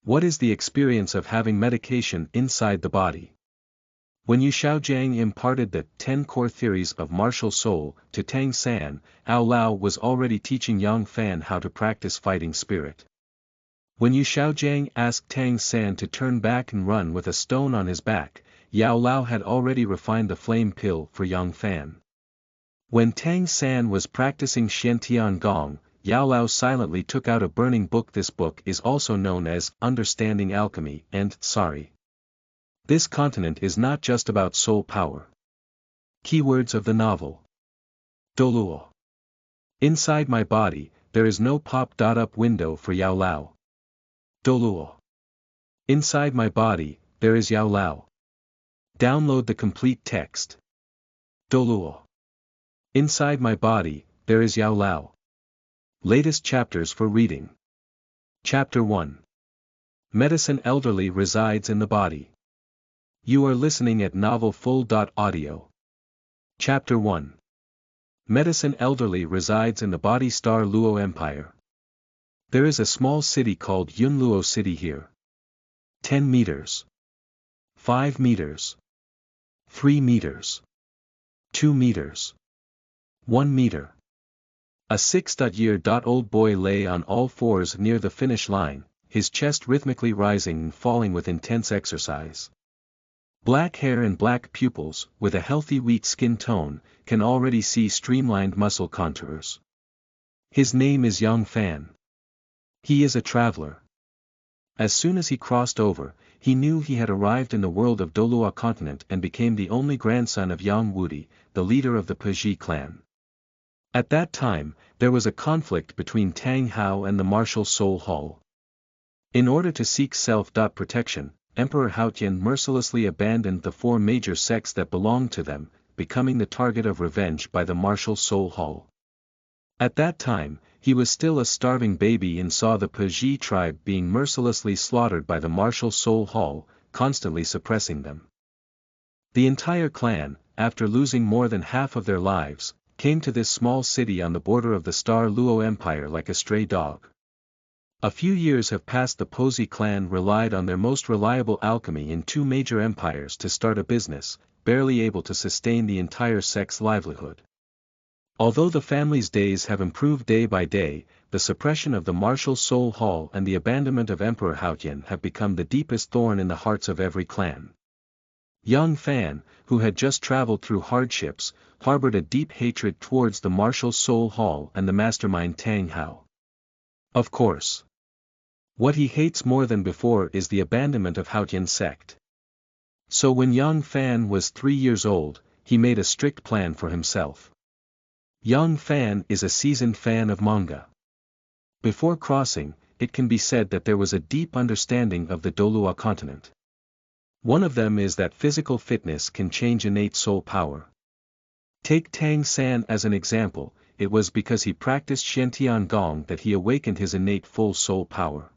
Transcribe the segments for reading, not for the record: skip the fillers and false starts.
What is the experience of having medication inside the body? When Yu Xiaogang imparted the 10 core theories of martial soul to Tang San, Yao Lao was already teaching young Fan how to practice fighting spirit. When Yu Xiaogang asked Tang San to turn back and run with a stone on his back, Yao Lao had already refined the flame pill for young Fan. When Tang San was practicing Xiantian Gong, Yao Lao silently took out a burning book. This book is also known as Understanding Alchemy and Starry. This continent is not just about soul power. Keywords of the novel. Douluo. Inside my body, there is no pop-up window for Yao Lao. Douluo. Inside my body, there is Yao Lao. Download the complete text. Douluo. Inside my body, there is Yao Lao. Latest chapters for reading. Chapter 1. Medicine elderly resides in the body. You are listening at novelfull.audio. Chapter 1. Medicine elderly resides in the body. Starry Empire. There is a small city called Yunluo City here. 10 meters. 5 meters. 3 meters. 2 meters. 1 meter. A 6-year-old boy lay on all fours near the finish line, his chest rhythmically rising and falling with intense exercise. Black hair and black pupils, with a healthy wheat skin tone, can already see streamlined muscle contours. His name is Young Fan. He is a traveler. As soon as he crossed over, he knew he had arrived in the world of Douluo continent and became the only grandson of Yang Wudi, the leader of the Peji clan. At that time, there was a conflict between Tang Hao and the martial soul hall. In order to seek self-protection, Emperor Haotian mercilessly abandoned the 4 major sects that belonged to them, becoming the target of revenge by the martial soul hall. At that time, he was still a starving baby and saw the Peji tribe being mercilessly slaughtered by the martial soul hall, constantly suppressing them. The entire clan, after losing more than half of their lives, came to this small city on the border of the Starry Empire like a stray dog. A few years have passed. The Peji clan relied on their most reliable alchemy in 2 major empires to start a business, barely able to sustain the entire sect's livelihood. Although the family's days have improved day by day, the suppression of the martial soul hall and the abandonment of Emperor Haotian have become the deepest thorn in the hearts of every clan. Young Fan, who had just traveled through hardships, harbored a deep hatred towards the martial soul hall and the mastermind Tang Hao. Of course. What he hates more than before is the abandonment of Haotian sect. So when Young Fan was 3 years old, he made a strict plan for himself. Young Fan is a seasoned fan of manga. Before crossing, it can be said that there was a deep understanding of the Douluo continent. One of them is that physical fitness can change innate soul power. Take Tang San as an example. It was because he practiced Xiantian Gong that he awakened his innate full soul power.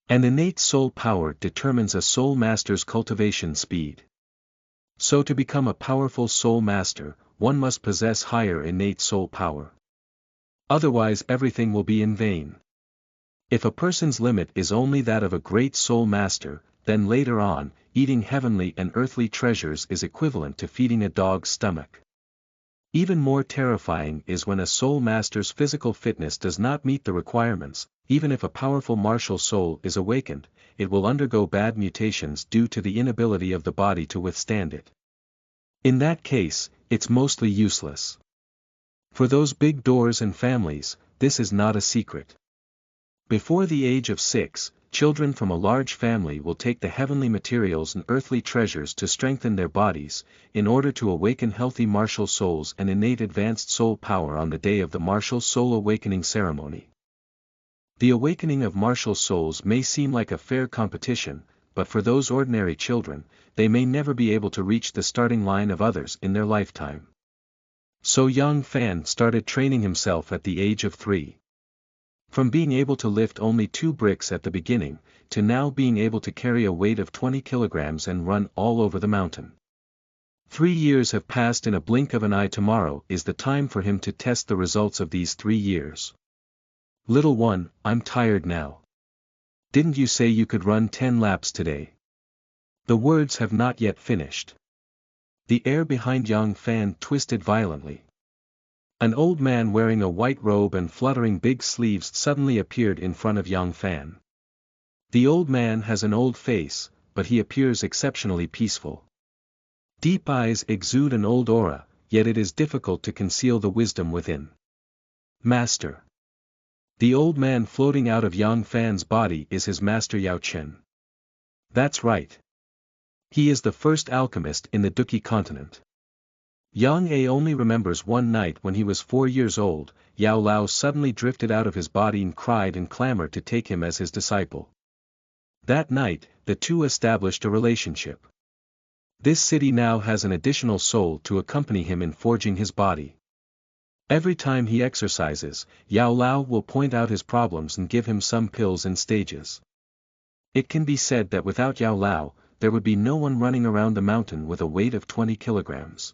And innate soul power determines a soul master's cultivation speed. So to become a powerful soul master, one must possess higher innate soul power. Otherwise everything will be in vain. If a person's limit is only that of a great soul master, then later on, eating heavenly and earthly treasures is equivalent to feeding a dog's stomach. Even more terrifying is when a soul master's physical fitness does not meet the requirements. Even if a powerful martial soul is awakened, it will undergo bad mutations due to the inability of the body to withstand it. In that case, it's mostly useless. For those big doors and families, this is not a secret. Before the age of 6, children from a large family will take the heavenly materials and earthly treasures to strengthen their bodies, in order to awaken healthy martial souls and innate advanced soul power on the day of the martial soul awakening ceremony. The awakening of martial souls may seem like a fair competition, but for those ordinary children, they may never be able to reach the starting line of others in their lifetime. So Young Fan started training himself at the age of 3. From being able to lift only 2 bricks at the beginning, to now being able to carry a weight of 20 kilograms and run all over the mountain. 3 years have passed in a blink of an eye. Tomorrow is the time for him to test the results of these 3 years. Little one, I'm tired now. Didn't you say you could run 10 laps today? The words have not yet finished. The air behind Yang Fan twisted violently. An old man wearing a white robe and fluttering big sleeves suddenly appeared in front of Yang Fan. The old man has an old face, but he appears exceptionally peaceful. Deep eyes exude an old aura, yet it is difficult to conceal the wisdom within. Master. The old man floating out of Yang Fan's body is his master Yao Chen. That's right. He is the first alchemist in the Duki continent. Yang A only remembers one night when he was 4 years old, Yao Lao suddenly drifted out of his body and cried and clamored to take him as his disciple. That night, the two established a relationship. This city now has an additional soul to accompany him in forging his body. Every time he exercises, Yao Lao will point out his problems and give him some pills in stages. It can be said that without Yao Lao, there would be no one running around the mountain with a weight of 20 kilograms.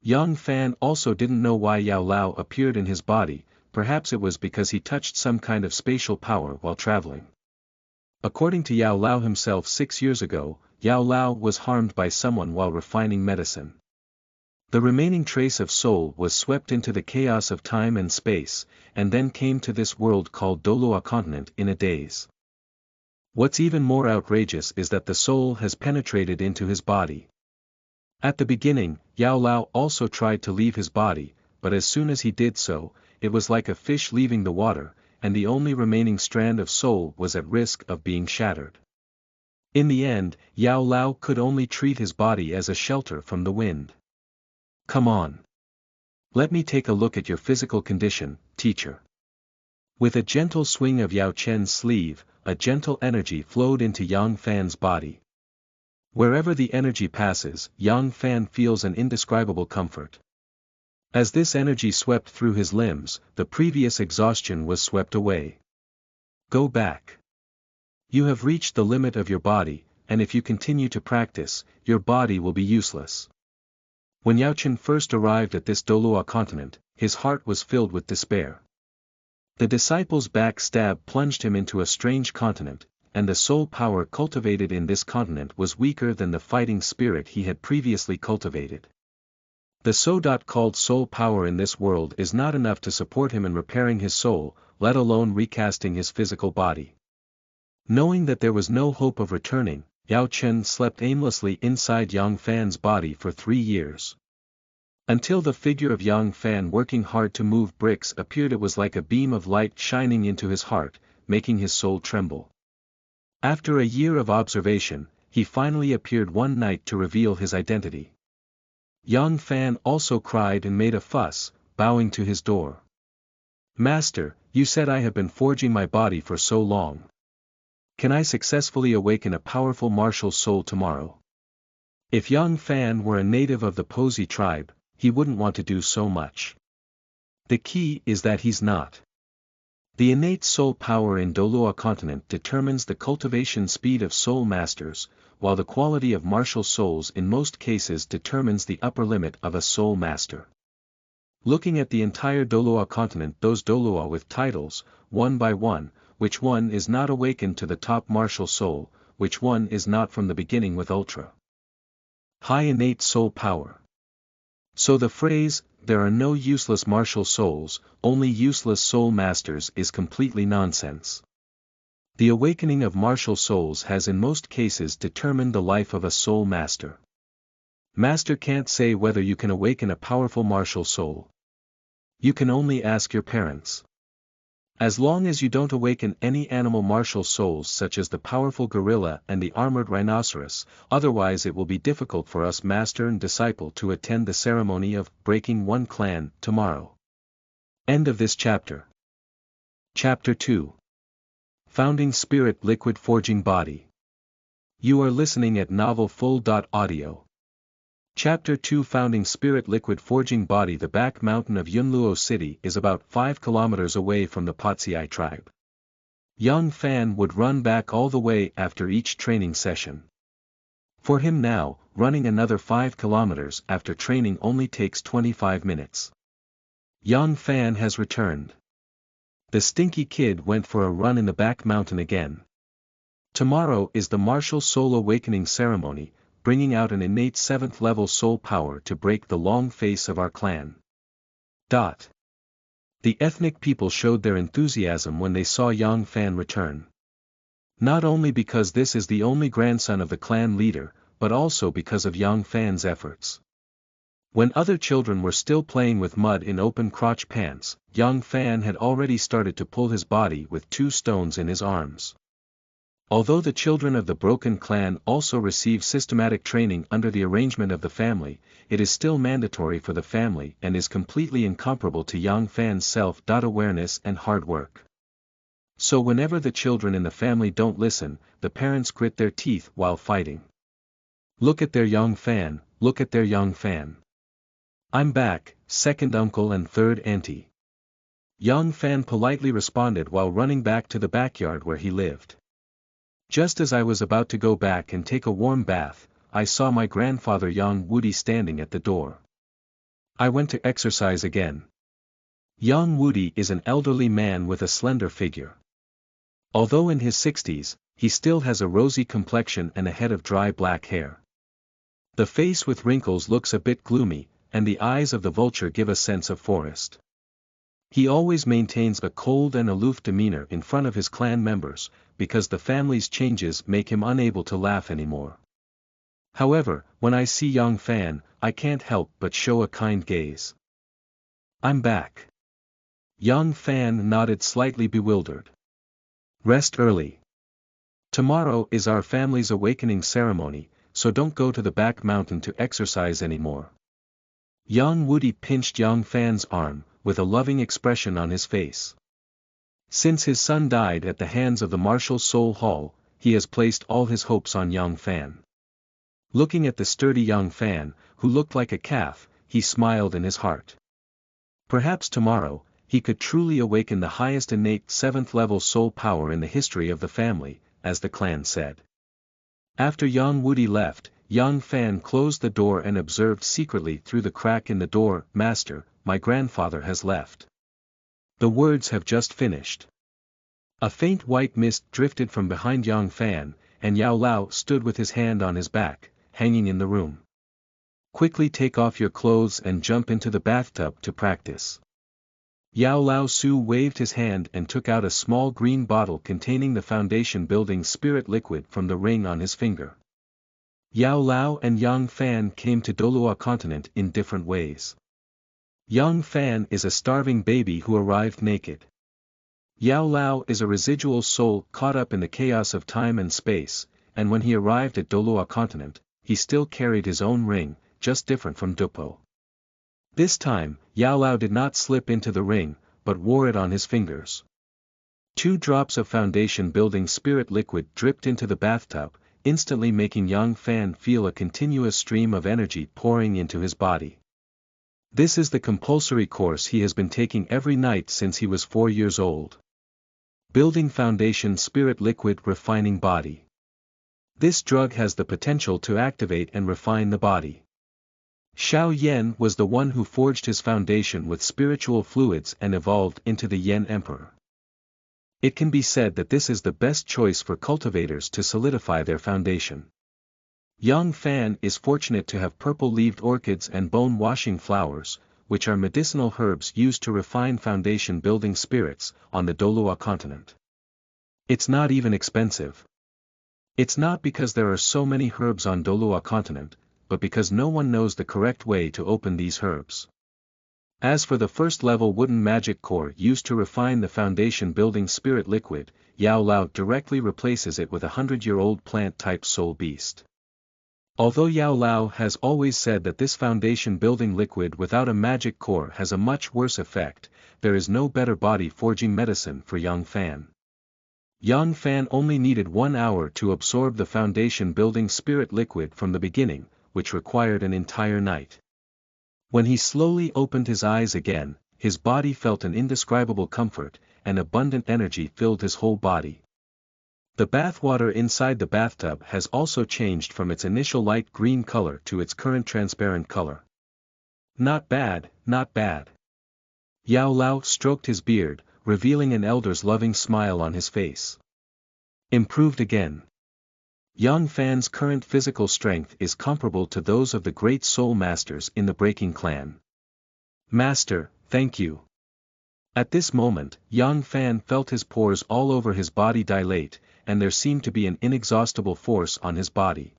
Yang Fan also didn't know why Yao Lao appeared in his body, perhaps it was because he touched some kind of spatial power while traveling. According to Yao Lao himself 6 years ago, Yao Lao was harmed by someone while refining medicine. The remaining trace of soul was swept into the chaos of time and space, and then came to this world called Douluo continent in a daze. What's even more outrageous is that the soul has penetrated into his body. At the beginning, Yao Lao also tried to leave his body, but as soon as he did so, it was like a fish leaving the water, and the only remaining strand of soul was at risk of being shattered. In the end, Yao Lao could only treat his body as a shelter from the wind. Come on. Let me take a look at your physical condition, teacher. With a gentle swing of Yao Chen's sleeve, a gentle energy flowed into Yang Fan's body. Wherever the energy passes, Yang Fan feels an indescribable comfort. As this energy swept through his limbs, the previous exhaustion was swept away. Go back. You have reached the limit of your body, and if you continue to practice, your body will be useless. When Yao Chen first arrived at this Douluo continent, his heart was filled with despair. The disciple's backstab plunged him into a strange continent, and the soul power cultivated in this continent was weaker than the fighting spirit he had previously cultivated. The so-called soul power in this world is not enough to support him in repairing his soul, let alone recasting his physical body. Knowing that there was no hope of returning, Yao Chen slept aimlessly inside Yang Fan's body for 3 years. Until the figure of Yang Fan working hard to move bricks appeared. It was like a beam of light shining into his heart, making his soul tremble. After a year of observation, he finally appeared one night to reveal his identity. Yang Fan also cried and made a fuss, bowing to his door. Master, you said I have been forging my body for so long. Can I successfully awaken a powerful martial soul tomorrow? If Yang Fan were a native of the Posey tribe, he wouldn't want to do so much. The key is that he's not. The innate soul power in Douluo continent determines the cultivation speed of soul masters, while the quality of martial souls in most cases determines the upper limit of a soul master. Looking at the entire Douluo continent, those Douluo with titles, one by one, which one is not awakened to the top martial soul, which one is not from the beginning with ultra high innate soul power. So the phrase, there are no useless martial souls, only useless soul masters is completely nonsense. The awakening of martial souls has in most cases determined the life of a soul master. Master can't say whether you can awaken a powerful martial soul. You can only ask your parents. As long as you don't awaken any animal martial souls such as the powerful gorilla and the armored rhinoceros, otherwise it will be difficult for us master and disciple to attend the ceremony of breaking one clan tomorrow. End of this chapter. Chapter 2. Founding Spirit Liquid Forging Body. You are listening at novelfull.audio. Chapter 2 Founding Spirit Liquid Forging Body. The back mountain of Yunluo City is about 5 kilometers away from the Potsiai tribe. Yang Fan would run back all the way after each training session. For him now, running another 5 kilometers after training only takes 25 minutes. Yang Fan has returned. The stinky kid went for a run in the back mountain again. Tomorrow is the martial soul awakening ceremony, bringing out an innate 7th level soul power to break the long face of our clan. The ethnic people showed their enthusiasm when they saw Yang Fan return. Not only because this is the only grandson of the clan leader, but also because of Yang Fan's efforts. When other children were still playing with mud in open crotch pants, Yang Fan had already started to pull his body with 2 stones in his arms. Although the children of the broken clan also receive systematic training under the arrangement of the family, it is still mandatory for the family and is completely incomparable to Yang Fan's self-awareness and hard work. So whenever the children in the family don't listen, the parents grit their teeth while fighting. Look at their Yang Fan, look at their Yang Fan. I'm back, second uncle and third auntie. Yang Fan politely responded while running back to the backyard where he lived. Just as I was about to go back and take a warm bath, I saw my grandfather Yang Wudi standing at the door. I went to exercise again. Yang Wudi is an elderly man with a slender figure. Although in his 60s, he still has a rosy complexion and a head of dry black hair. The face with wrinkles looks a bit gloomy, and the eyes of the vulture give a sense of forest. He always maintains a cold and aloof demeanor in front of his clan members, because the family's changes make him unable to laugh anymore. However, when I see Yang Fan, I can't help but show a kind gaze. I'm back. Yang Fan nodded slightly bewildered. Rest early. Tomorrow is our family's awakening ceremony, so don't go to the back mountain to exercise anymore. Yang Wudi pinched Yang Fan's arm, with a loving expression on his face. Since his son died at the hands of the martial soul hall, he has placed all his hopes on Yang Fan. Looking at the sturdy Yang Fan, who looked like a calf, he smiled in his heart. Perhaps tomorrow, he could truly awaken the highest innate 7th level soul power in the history of the family, as the clan said. After Yang Wudi left, Yang Fan closed the door and observed secretly through the crack in the door, "Master, my grandfather has left." The words have just finished. A faint white mist drifted from behind Yang Fan, and Yao Lao stood with his hand on his back, hanging in the room. Quickly take off your clothes and jump into the bathtub to practice. Yao Lao Su waved his hand and took out a small green bottle containing the foundation building spirit liquid from the ring on his finger. Yao Lao and Yang Fan came to Douluo continent in different ways. Yang Fan is a starving baby who arrived naked. Yao Lao is a residual soul caught up in the chaos of time and space, and when he arrived at Douluo continent, he still carried his own ring, just different from Dupo. This time, Yao Lao did not slip into the ring, but wore it on his fingers. 2 drops of foundation building spirit liquid dripped into the bathtub, instantly making Yang Fan feel a continuous stream of energy pouring into his body. This is the compulsory course he has been taking every night since he was 4 years old. Building foundation spirit liquid refining body. This drug has the potential to activate and refine the body. Xiao Yan was the one who forged his foundation with spiritual fluids and evolved into the Yan Emperor. It can be said that this is the best choice for cultivators to solidify their foundation. Yang Fan is fortunate to have purple-leaved orchids and bone-washing flowers, which are medicinal herbs used to refine foundation-building spirits, on the Douluo continent. It's not even expensive. It's not because there are so many herbs on Douluo continent, but because no one knows the correct way to open these herbs. As for the first-level wooden magic core used to refine the foundation-building spirit liquid, Yao Lao directly replaces it with a 100-year-old plant-type soul beast. Although Yao Lao has always said that this foundation-building liquid without a magic core has a much worse effect, there is no better body-forging medicine for Yang Fan. Yang Fan only needed 1 hour to absorb the foundation-building spirit liquid from the beginning, which required an entire night. When he slowly opened his eyes again, his body felt an indescribable comfort, and abundant energy filled his whole body. The bathwater inside the bathtub has also changed from its initial light green color to its current transparent color. Not bad, not bad. Yao Lao stroked his beard, revealing an elder's loving smile on his face. Improved again. Yang Fan's current physical strength is comparable to those of the great soul masters in the breaking clan. Master, thank you. At this moment, Yang Fan felt his pores all over his body dilate, and there seemed to be an inexhaustible force on his body.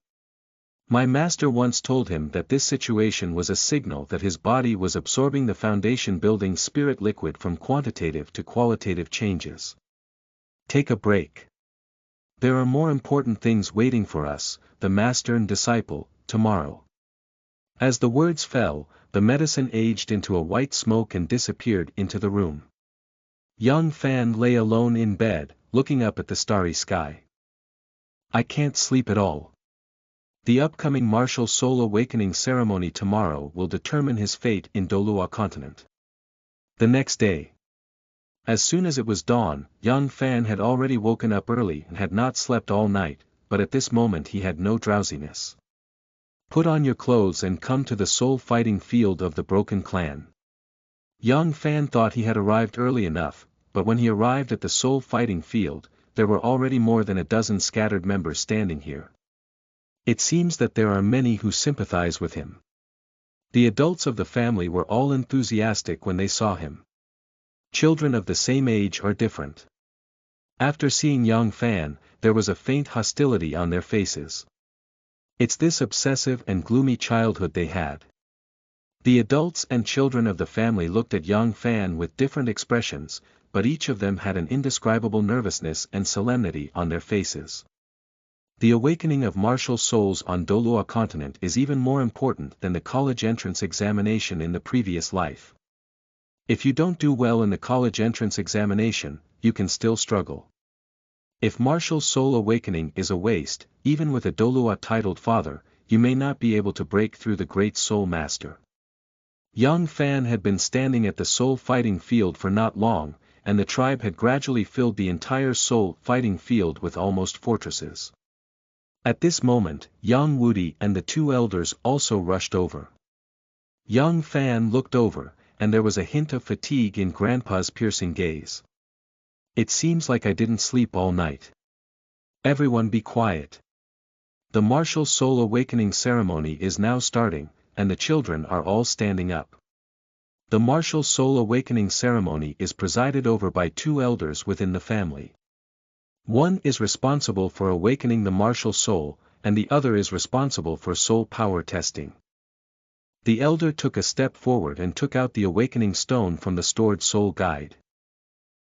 My master once told him that this situation was a signal that his body was absorbing the foundation-building spirit liquid from quantitative to qualitative changes. Take a break. There are more important things waiting for us, the master and disciple, tomorrow. As the words fell, the medicine aged into a white smoke and disappeared into the room. Yang Fan lay alone in bed, looking up at the starry sky. I can't sleep at all. The upcoming martial soul awakening ceremony tomorrow will determine his fate in Douluo continent. The next day. As soon as it was dawn, Yang Fan had already woken up early and had not slept all night, but at this moment he had no drowsiness. Put on your clothes and come to the soul fighting field of the broken clan. Yang Fan thought he had arrived early enough, but when he arrived at the soul fighting field, there were already more than a dozen scattered members standing here. It seems that there are many who sympathize with him. The adults of the family were all enthusiastic when they saw him. Children of the same age are different. After seeing Yang Fan, there was a faint hostility on their faces. It's this obsessive and gloomy childhood they had. The adults and children of the family looked at Yang Fan with different expressions, but each of them had an indescribable nervousness and solemnity on their faces. The awakening of martial souls on Douluo continent is even more important than the college entrance examination in the previous life. If you don't do well in the college entrance examination, you can still struggle. If martial soul awakening is a waste, even with a Douluo titled father, you may not be able to break through the great soul master. Yang Fan had been standing at the soul fighting field for not long, and the tribe had gradually filled the entire soul fighting field with almost fortresses. At this moment, Yang Wudi and the two elders also rushed over. Yang Fan looked over, and there was a hint of fatigue in Grandpa's piercing gaze. It seems like I didn't sleep all night. Everyone be quiet. The martial soul awakening ceremony is now starting, and the children are all standing up. The martial soul awakening ceremony is presided over by two elders within the family. One is responsible for awakening the martial soul, and the other is responsible for soul power testing. The elder took a step forward and took out the awakening stone from the stored soul guide.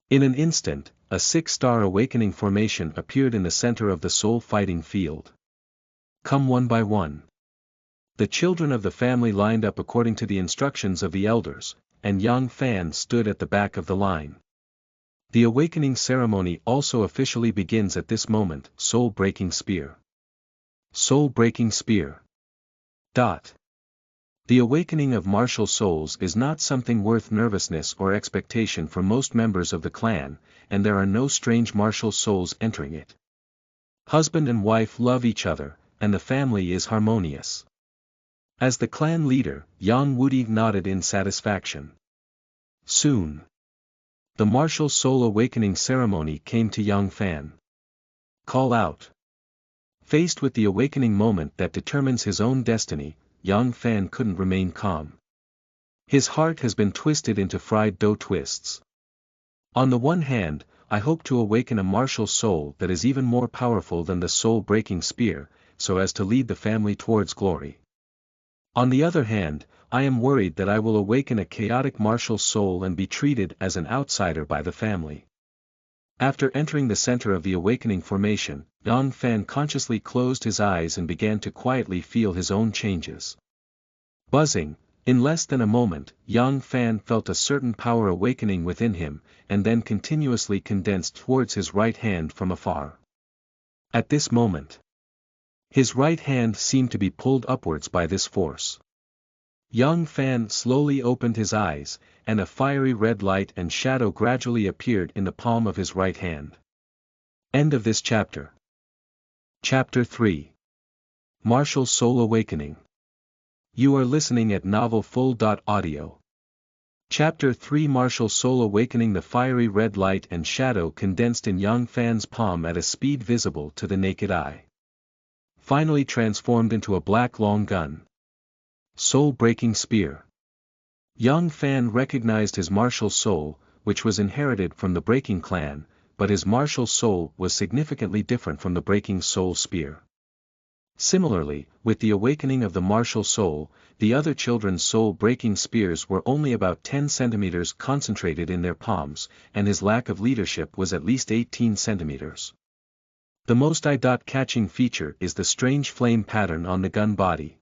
In an instant, a 6-star awakening formation appeared in the center of the soul fighting field. Come one by one. The children of the family lined up according to the instructions of the elders, and Yang Fan stood at the back of the line. The awakening ceremony also officially begins at this moment. Soul breaking spear. Soul breaking spear. The awakening of martial souls is not something worth nervousness or expectation for most members of the clan, and there are no strange martial souls entering it. Husband and wife love each other, and the family is harmonious. As the clan leader, Yang Wudi nodded in satisfaction. Soon, the martial soul awakening ceremony came to Yang Fan. Call out. Faced with the awakening moment that determines his own destiny, Yang Fan couldn't remain calm. His heart has been twisted into fried dough twists. On the one hand, I hope to awaken a martial soul that is even more powerful than the soul-breaking spear, so as to lead the family towards glory. On the other hand, I am worried that I will awaken a chaotic martial soul and be treated as an outsider by the family. After entering the center of the awakening formation, Yang Fan consciously closed his eyes and began to quietly feel his own changes. Buzzing, in less than a moment, Yang Fan felt a certain power awakening within him, and then continuously condensed towards his right hand from afar. At this moment, his right hand seemed to be pulled upwards by this force. Yang Fan slowly opened his eyes, and a fiery red light and shadow gradually appeared in the palm of his right hand. End of this chapter. Chapter 3. Martial Soul Awakening. You are listening at novelfull.audio. Chapter 3 Martial Soul Awakening. The fiery red light and shadow condensed in Yang Fan's palm at a speed visible to the naked eye. Finally transformed into a black long gun. Soul-breaking spear. Yang Fan recognized his martial soul, which was inherited from the Breaking clan, but his martial soul was significantly different from the Breaking soul spear. Similarly, with the awakening of the martial soul, the other children's soul-breaking spears were only about 10 centimeters concentrated in their palms, and his lack of leadership was at least 18 centimeters. The most eye-catching feature is the strange flame pattern on the gun body.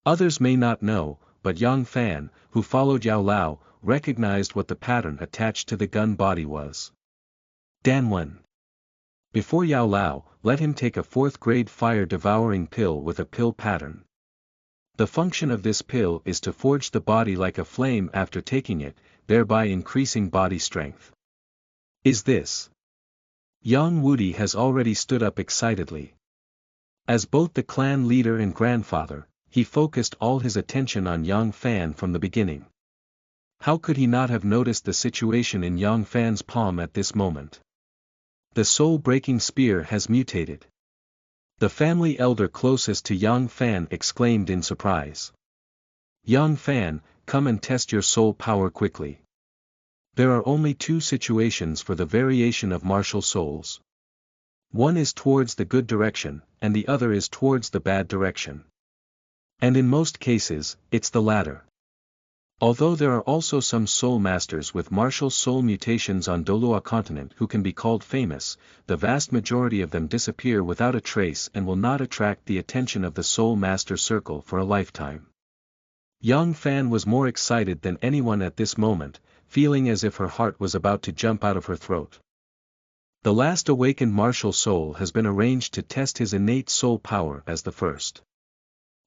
Others may not know, but Yang Fan, who followed Yao Lao, recognized what the pattern attached to the gun body was. Danwen. Before Yao Lao, let him take a 4th grade fire-devouring pill with a pill pattern. The function of this pill is to forge the body like a flame after taking it, thereby increasing body strength. Is this? Yang Wudi has already stood up excitedly. As both the clan leader and grandfather, he focused all his attention on Yang Fan from the beginning. How could he not have noticed the situation in Yang Fan's palm at this moment? The soul-breaking spear has mutated. The family elder closest to Yang Fan exclaimed in surprise. Yang Fan, come and test your soul power quickly. There are only 2 situations for the variation of martial souls. One is towards the good direction, and the other is towards the bad direction. And in most cases, it's the latter. Although there are also some soul masters with martial soul mutations on Douluo continent who can be called famous, the vast majority of them disappear without a trace and will not attract the attention of the soul master circle for a lifetime. Yang Fan was more excited than anyone at this moment, feeling as if her heart was about to jump out of her throat. The last awakened martial soul has been arranged to test his innate soul power as the first.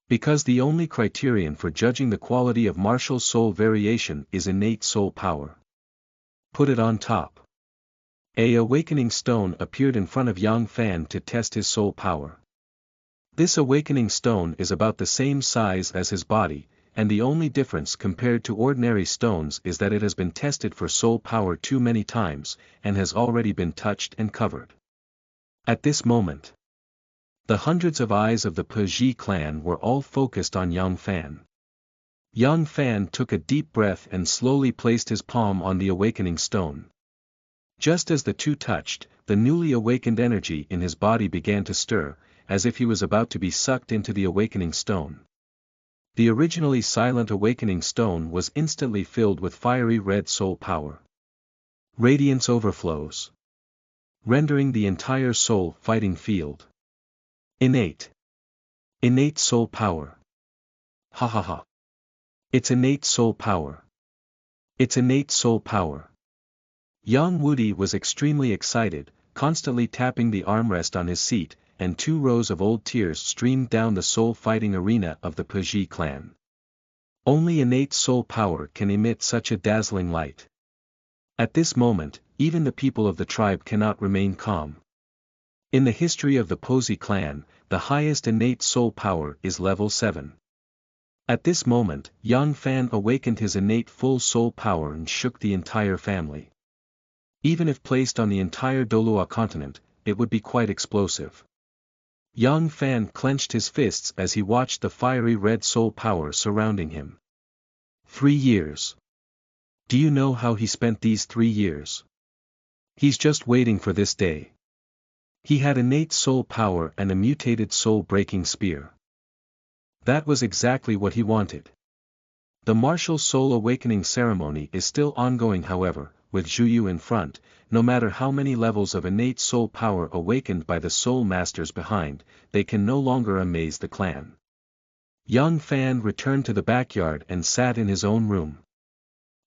Because the only criterion for judging the quality of martial soul variation is innate soul power. Put it on top. A awakening stone appeared in front of Yang Fan to test his soul power. This awakening stone is about the same size as his body, and the only difference compared to ordinary stones is that it has been tested for soul power too many times, and has already been touched and covered. At this moment, the hundreds of eyes of the Peji clan were all focused on Yang Fan. Yang Fan took a deep breath and slowly placed his palm on the awakening stone. Just as the two touched, the newly awakened energy in his body began to stir, as if he was about to be sucked into the awakening stone. The originally silent awakening stone was instantly filled with fiery red soul power. Radiance overflows, rendering the entire soul fighting field. Innate soul power. Ha ha ha. It's innate soul power. It's innate soul power. Yang Wudi was extremely excited, constantly tapping the armrest on his seat, and 2 rows of old tears streamed down the soul fighting arena of the Peji clan. Only innate soul power can emit such a dazzling light. At this moment, even the people of the tribe cannot remain calm. In the history of the Peji clan, the highest innate soul power is level 7. At this moment, Yang Fan awakened his innate full soul power and shook the entire family. Even if placed on the entire Douluo continent, it would be quite explosive. Yang Fan clenched his fists as he watched the fiery red soul power surrounding him. 3 years. Do you know how he spent these 3 years? He's just waiting for this day. He had innate soul power and a mutated soul-breaking spear. That was exactly what he wanted. The martial soul awakening ceremony is still ongoing, however, with Zhuyu in front. No matter how many levels of innate soul power awakened by the soul masters behind, they can no longer amaze the clan. Yang Fan returned to the backyard and sat in his own room.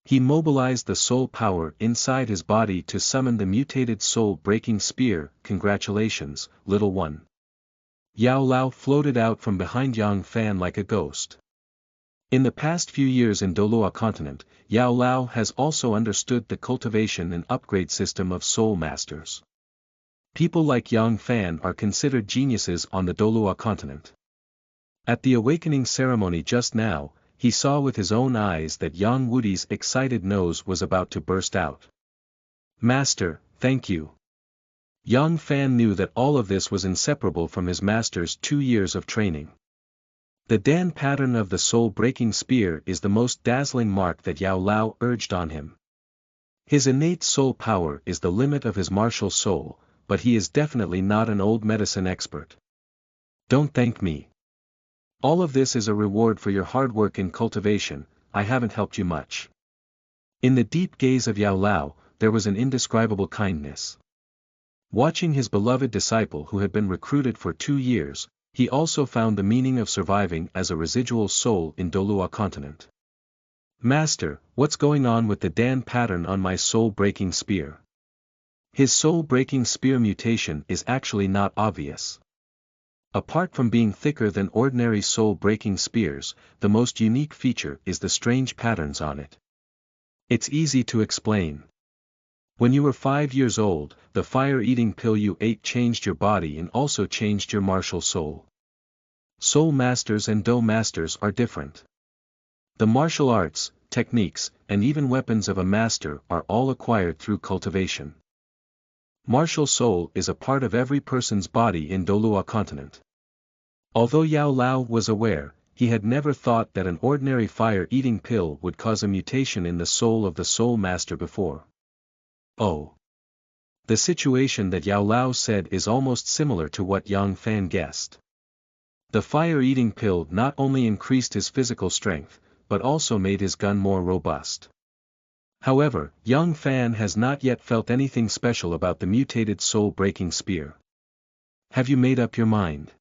He mobilized the soul power inside his body to summon the mutated soul-breaking spear. Congratulations, little one. Yao Lao floated out from behind Yang Fan like a ghost. In the past few years in Douluo continent, Yao Lao has also understood the cultivation and upgrade system of soul masters. People like Yang Fan are considered geniuses on the Douluo continent. At the awakening ceremony just now, he saw with his own eyes that Yang Wudi's excited nose was about to burst out. "Master, thank you." Yang Fan knew that all of this was inseparable from his master's 2 years of training. The Dan pattern of the soul-breaking spear is the most dazzling mark that Yao Lao urged on him. His innate soul power is the limit of his martial soul, but he is definitely not an old medicine expert. "Don't thank me. All of this is a reward for your hard work in cultivation. I haven't helped you much." In the deep gaze of Yao Lao, there was an indescribable kindness. Watching his beloved disciple who had been recruited for 2 years, he also found the meaning of surviving as a residual soul in Douluo continent. "Master, what's going on with the Dan pattern on my soul-breaking spear?" His soul-breaking spear mutation is actually not obvious. Apart from being thicker than ordinary soul-breaking spears, the most unique feature is the strange patterns on it. It's easy to explain. When you were 5 years old, the fire-eating pill you ate changed your body and also changed your martial soul. Soul masters and Do masters are different. The martial arts, techniques, and even weapons of a master are all acquired through cultivation. Martial soul is a part of every person's body in Douluo continent. Although Yao Lao was aware, he had never thought that an ordinary fire-eating pill would cause a mutation in the soul of the soul master before. Oh. The situation that Yao Lao said is almost similar to what Yang Fan guessed. The fire-eating pill not only increased his physical strength, but also made his gun more robust. However, Yang Fan has not yet felt anything special about the mutated soul-breaking spear. "Have you made up your mind?"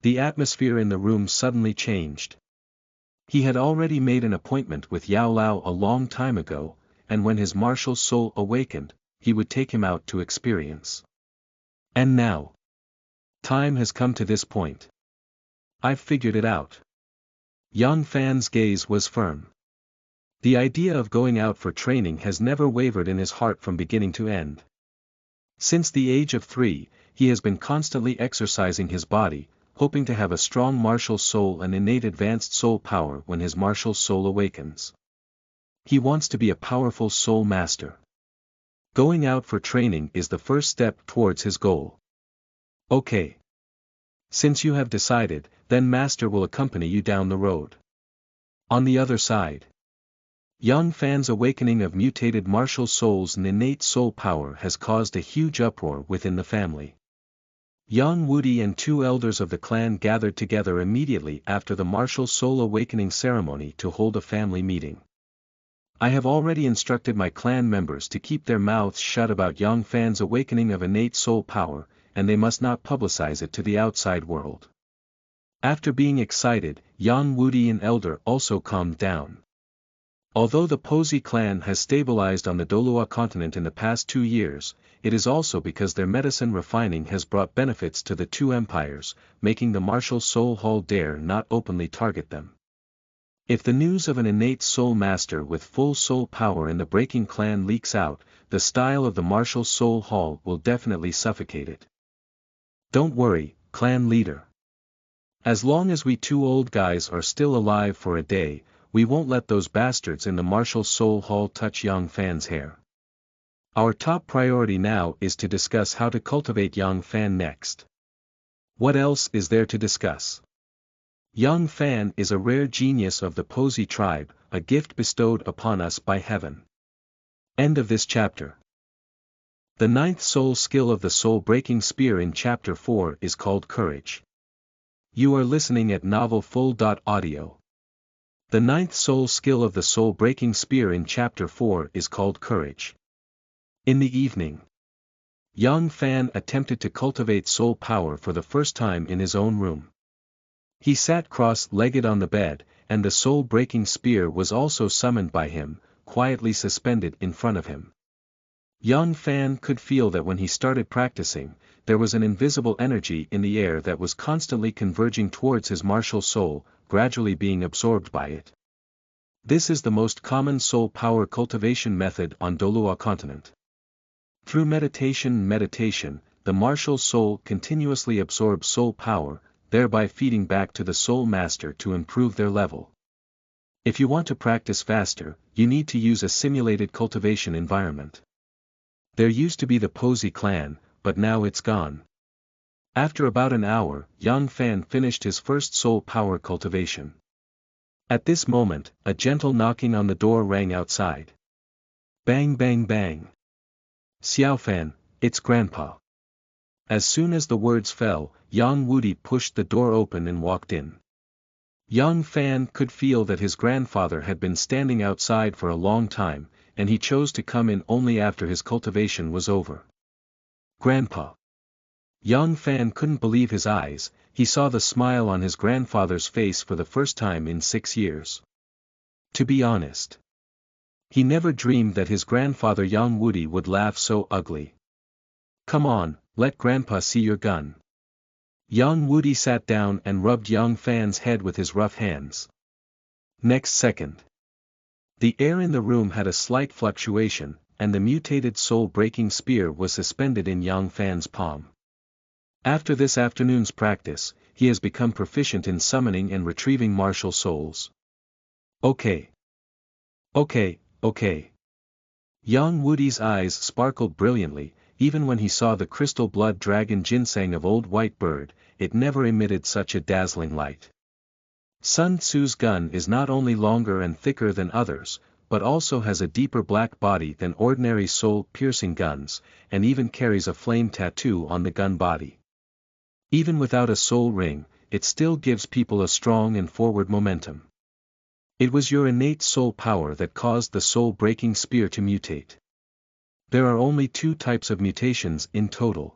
The atmosphere in the room suddenly changed. He had already made an appointment with Yao Lao a long time ago, and when his martial soul awakened, he would take him out to experience. And now, time has come to this point. "I've figured it out." Yang Fan's gaze was firm. The idea of going out for training has never wavered in his heart from beginning to end. Since the age of 3, he has been constantly exercising his body, hoping to have a strong martial soul and innate advanced soul power when his martial soul awakens. He wants to be a powerful soul master. Going out for training is the first step towards his goal. "Okay. Since you have decided, then Master will accompany you down the road." On the other side, Yang Fan's awakening of mutated martial souls and innate soul power has caused a huge uproar within the family. Yang Wudi and 2 elders of the clan gathered together immediately after the martial soul awakening ceremony to hold a family meeting. "I have already instructed my clan members to keep their mouths shut about Yang Fan's awakening of innate soul power, and they must not publicize it to the outside world." After being excited, Yang Wudi and elder also calmed down. Although the Posey clan has stabilized on the Douluo continent in the past 2 years, it is also because their medicine refining has brought benefits to the 2 empires, making the martial soul hall dare not openly target them. If the news of an innate soul master with full soul power in the breaking clan leaks out, the style of the martial soul hall will definitely suffocate it. "Don't worry, clan leader. As long as we 2 old guys are still alive for a day, we won't let those bastards in the martial soul hall touch Yang Fan's hair. Our top priority now is to discuss how to cultivate Yang Fan next." What else is there to discuss? Yang Fan is a rare genius of the Posey tribe, a gift bestowed upon us by heaven. End of this chapter. The 9th soul skill of the soul-breaking spear in Chapter 4 is called Courage. You are listening at novelfull.audio. The 9th soul skill of the soul-breaking spear in Chapter 4 is called Courage. In the evening, Yang Fan attempted to cultivate soul power for the first time in his own room. He sat cross-legged on the bed, and the soul-breaking spear was also summoned by him, quietly suspended in front of him. Yang Fan could feel that when he started practicing, there was an invisible energy in the air that was constantly converging towards his martial soul, gradually being absorbed by it. This is the most common soul power cultivation method on Douluo continent. Through meditation, the martial soul continuously absorbs soul power, thereby feeding back to the soul master to improve their level. If you want to practice faster, you need to use a simulated cultivation environment. There used to be the Posey clan, but now it's gone. After about an hour, Yang Fan finished his first soul power cultivation. At this moment, a gentle knocking on the door rang outside. Bang bang bang. Xiaofan, it's Grandpa. As soon as the words fell, Yang Wudi pushed the door open and walked in. Yang Fan could feel that his grandfather had been standing outside for a long time, and he chose to come in only after his cultivation was over. Grandpa. Yang Fan couldn't believe his eyes. He saw the smile on his grandfather's face for the first time in 6 years. To be honest, he never dreamed that his grandfather Yang Wudi would laugh so ugly. Come on, let Grandpa see your gun. Yang Wudi sat down and rubbed Yang Fan's head with his rough hands. Next second, the air in the room had a slight fluctuation, and the mutated soul-breaking spear was suspended in Yang Fan's palm. After this afternoon's practice, he has become proficient in summoning and retrieving martial souls. Okay. Okay. Yang Wudi's eyes sparkled brilliantly. Even when he saw the crystal blood dragon ginseng of Old White Bird, it never emitted such a dazzling light. Sun Tzu's gun is not only longer and thicker than others, but also has a deeper black body than ordinary soul-piercing guns, and even carries a flame tattoo on the gun body. Even without a soul ring, it still gives people a strong and forward momentum. It was your innate soul power that caused the soul-breaking spear to mutate. There are only 2 types of mutations in total.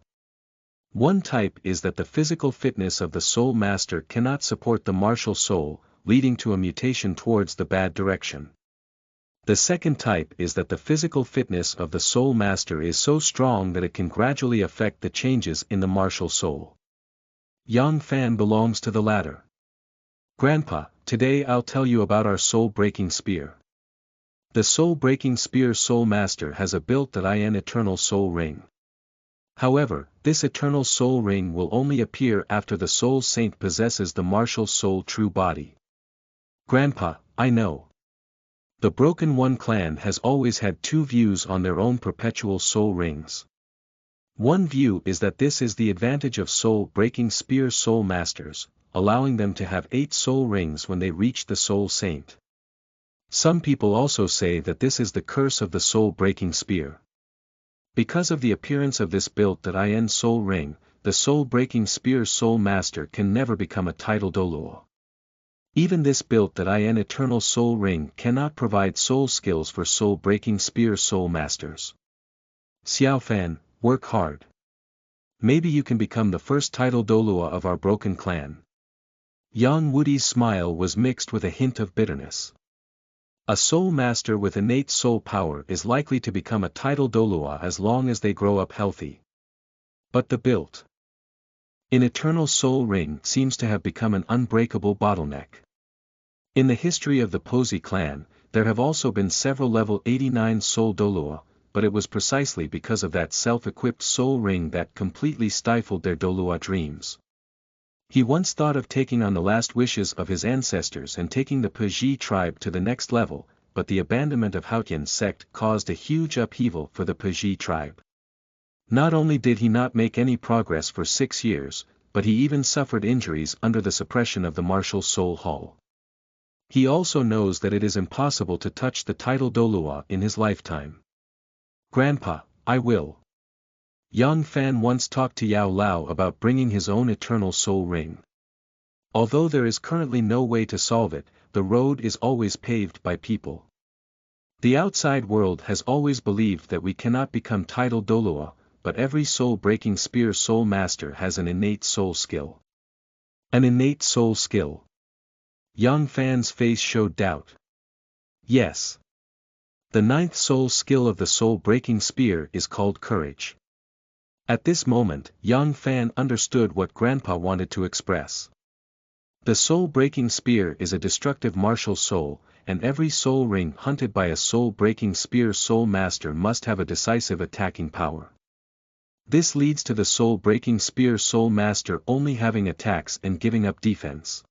One type is that the physical fitness of the soul master cannot support the martial soul, leading to a mutation towards the bad direction. The second type is that the physical fitness of the soul master is so strong that it can gradually affect the changes in the martial soul. Yang Fan belongs to the latter. Grandpa, today I'll tell you about our soul-breaking spear. The soul-breaking spear soul master has a built-in eternal soul ring. However, this eternal soul ring will only appear after the soul saint possesses the martial soul true body. Grandpa, I know. The Broken One clan has always had 2 views on their own perpetual soul rings. One view is that this is the advantage of soul-breaking spear soul masters, allowing them to have 8 soul rings when they reach the soul saint. Some people also say that this is the curse of the soul-breaking spear. Because of the appearance of this built-in soul ring, the soul-breaking spear soul master can never become a title Douluo. Even this built-in eternal soul ring cannot provide soul skills for soul-breaking spear soul masters. Xiaofan, work hard. Maybe you can become the first title Douluo of our broken clan. Yang Wudi's smile was mixed with a hint of bitterness. A soul master with innate soul power is likely to become a title Douluo as long as they grow up healthy. But the built-in eternal soul ring seems to have become an unbreakable bottleneck. In the history of the Posey clan, there have also been several level 89 soul Douluo, but it was precisely because of that self-equipped soul ring that completely stifled their Douluo dreams. He once thought of taking on the last wishes of his ancestors and taking the Peji tribe to the next level, but the abandonment of Haotian's sect caused a huge upheaval for the Peji tribe. Not only did he not make any progress for 6 years, but he even suffered injuries under the suppression of the martial soul hall. He also knows that it is impossible to touch the title Douluo in his lifetime. Grandpa, I will. Yang Fan once talked to Yao Lao about bringing his own eternal soul ring. Although there is currently no way to solve it, the road is always paved by people. The outside world has always believed that we cannot become title Douluo, but every soul-breaking spear soul master has an innate soul skill. An innate soul skill. Yang Fan's face showed doubt. Yes. The 9th soul skill of the soul-breaking spear is called courage. At this moment, Yang Fan understood what Grandpa wanted to express. The soul-breaking spear is a destructive martial soul, and every soul ring hunted by a soul-breaking spear soul master must have a decisive attacking power. This leads to the soul-breaking spear soul master only having attacks and giving up defense.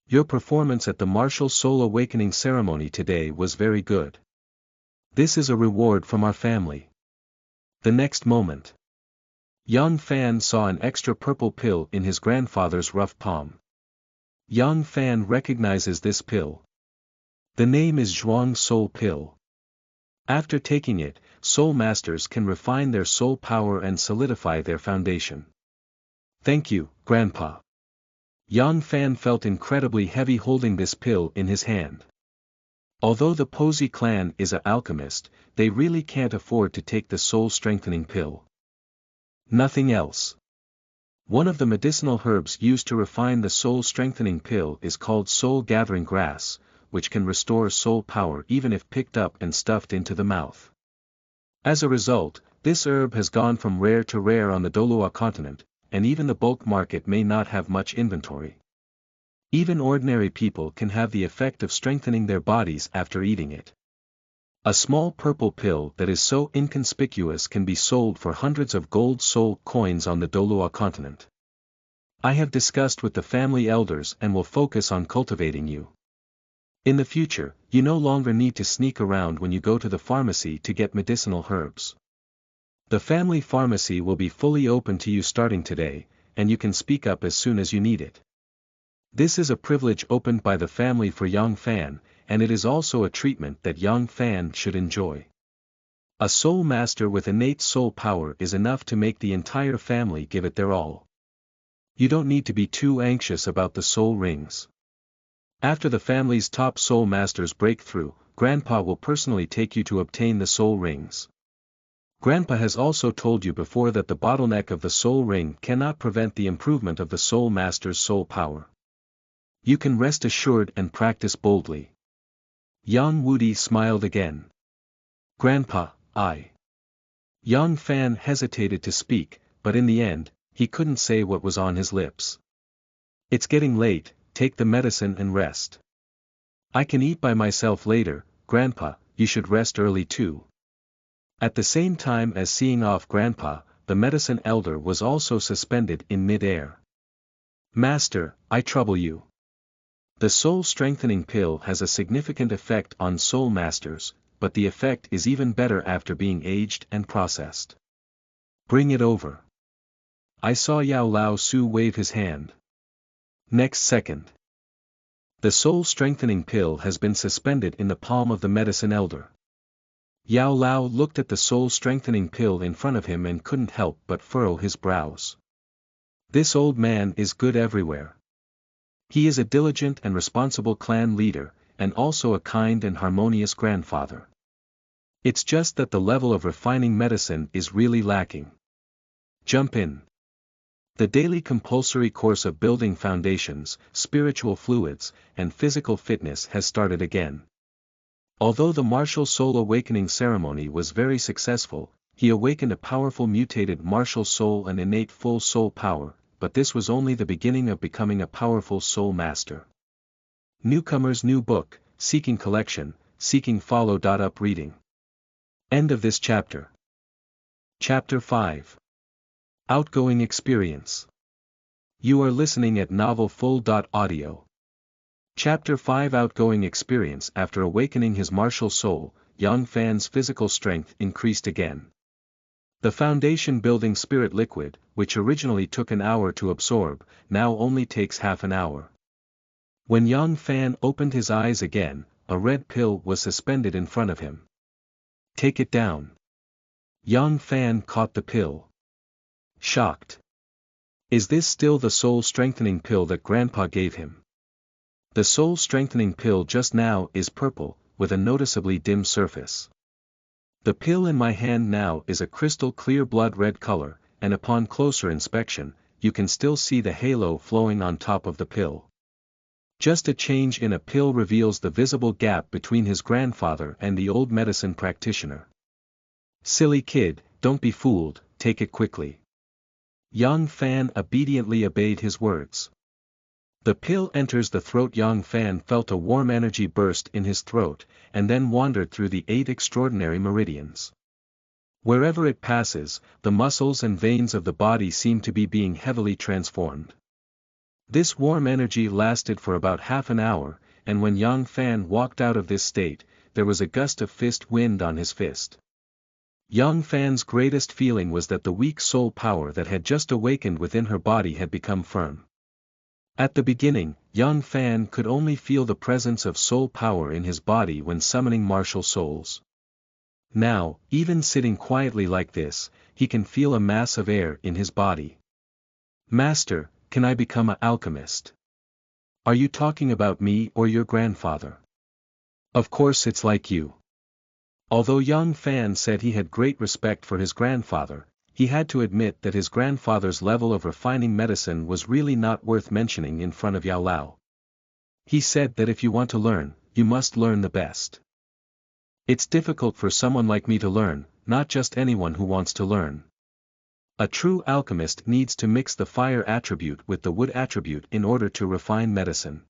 Your performance at the martial soul awakening ceremony today was very good. This is a reward from our family. The next moment, Young Fan saw an extra purple pill in his grandfather's rough palm. Young Fan recognizes this pill. The name is Zhuang Soul Pill. After taking it, soul masters can refine their soul power and solidify their foundation. Thank you, Grandpa. Young Fan felt incredibly heavy holding this pill in his hand. Although the Posey clan is an alchemist, they really can't afford to take the soul-strengthening pill. Nothing else. One of the medicinal herbs used to refine the soul-strengthening pill is called soul-gathering grass, which can restore soul power even if picked up and stuffed into the mouth. As a result, this herb has gone from rare to rare on the Douluo continent, and even the bulk market may not have much inventory. Even ordinary people can have the effect of strengthening their bodies after eating it. A small purple pill that is so inconspicuous can be sold for hundreds of gold soul coins on the Douluo continent. I have discussed with the family elders and will focus on cultivating you. In the future, you no longer need to sneak around when you go to the pharmacy to get medicinal herbs. The family pharmacy will be fully open to you starting today, and you can speak up as soon as you need it. This is a privilege opened by the family for Young Fan, and it is also a treatment that Young Fan should enjoy. A soul master with innate soul power is enough to make the entire family give it their all. You don't need to be too anxious about the soul rings. After the family's top soul masters break through, Grandpa will personally take you to obtain the soul rings. Grandpa has also told you before that the bottleneck of the soul ring cannot prevent the improvement of the soul master's soul power. You can rest assured and practice boldly. Young Woody smiled again. Grandpa, Young Fan hesitated to speak, but in the end, he couldn't say what was on his lips. It's getting late, take the medicine and rest. I can eat by myself later, Grandpa, you should rest early too. At the same time as seeing off Grandpa, the medicine elder was also suspended in mid-air. Master, I trouble you. The soul-strengthening pill has a significant effect on soul masters, but the effect is even better after being aged and processed. Bring it over. I saw Yao Lao Su wave his hand. Next second. The soul-strengthening pill has been suspended in the palm of the medicine elder. Yao Lao looked at the soul-strengthening pill in front of him and couldn't help but furrow his brows. This old man is good everywhere. He is a diligent and responsible clan leader, and also a kind and harmonious grandfather. It's just that the level of refining medicine is really lacking. Jump in. The daily compulsory course of building foundations, spiritual fluids, and physical fitness has started again. Although the martial soul awakening ceremony was very successful, he awakened a powerful mutated martial soul and innate full soul power, but this was only the beginning of becoming a powerful soul master. Newcomer's New Book, Seeking Collection, Seeking Follow. Up reading. End of this chapter. Chapter 5. Outgoing Experience. You are listening at Novel Full. Audio. Chapter 5. Outgoing Experience. After awakening his martial soul, Young Fan's physical strength increased again. The foundation building spirit liquid, which originally took an hour to absorb, now only takes half an hour. When Young Fan opened his eyes again, a red pill was suspended in front of him. Take it down. Young Fan caught the pill. Shocked. Is this still the soul-strengthening pill that Grandpa gave him? The soul-strengthening pill just now is purple, with a noticeably dim surface. The pill in my hand now is a crystal clear blood red color, and upon closer inspection, you can still see the halo flowing on top of the pill. Just a change in a pill reveals the visible gap between his grandfather and the old medicine practitioner. Silly kid, don't be fooled, take it quickly. Young Fan obediently obeyed his words. The pill enters the throat. Young Fan felt a warm energy burst in his throat, and then wandered through the 8 extraordinary meridians. Wherever it passes, the muscles and veins of the body seem to be being heavily transformed. This warm energy lasted for about half an hour, and when Yang Fan walked out of this state, there was a gust of fist wind on his fist. Yang Fan's greatest feeling was that the weak soul power that had just awakened within her body had become firm. At the beginning, Yang Fan could only feel the presence of soul power in his body when summoning martial souls. Now, even sitting quietly like this, he can feel a mass of air in his body. Master, can I become an alchemist? Are you talking about me or your grandfather? Of course it's like you. Although Yang Fan said he had great respect for his grandfather, he had to admit that his grandfather's level of refining medicine was really not worth mentioning in front of Yao Lao. He said that if you want to learn, you must learn the best. It's difficult for someone like me to learn, not just anyone who wants to learn. A true alchemist needs to mix the fire attribute with the wood attribute in order to refine medicine.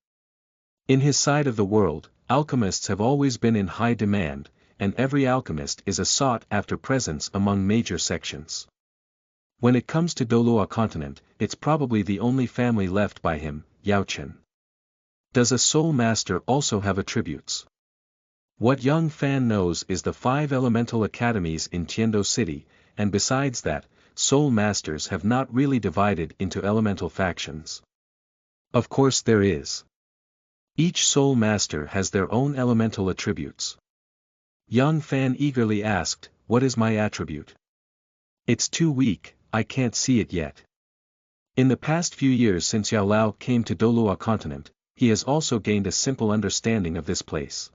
In his side of the world, alchemists have always been in high demand, and every alchemist is a sought-after presence among major sections. When it comes to Douluo continent, it's probably the only family left by him, Yaochen. Does a soul master also have attributes? What Yang Fan knows is the 5 elemental academies in Tiando City, and besides that, soul masters have not really divided into elemental factions. Of course there is. Each soul master has their own elemental attributes. Yang Fan eagerly asked, "What is my attribute?" "It's too weak, I can't see it yet." In the past few years since Yao Lao came to Douluo continent, he has also gained a simple understanding of this place.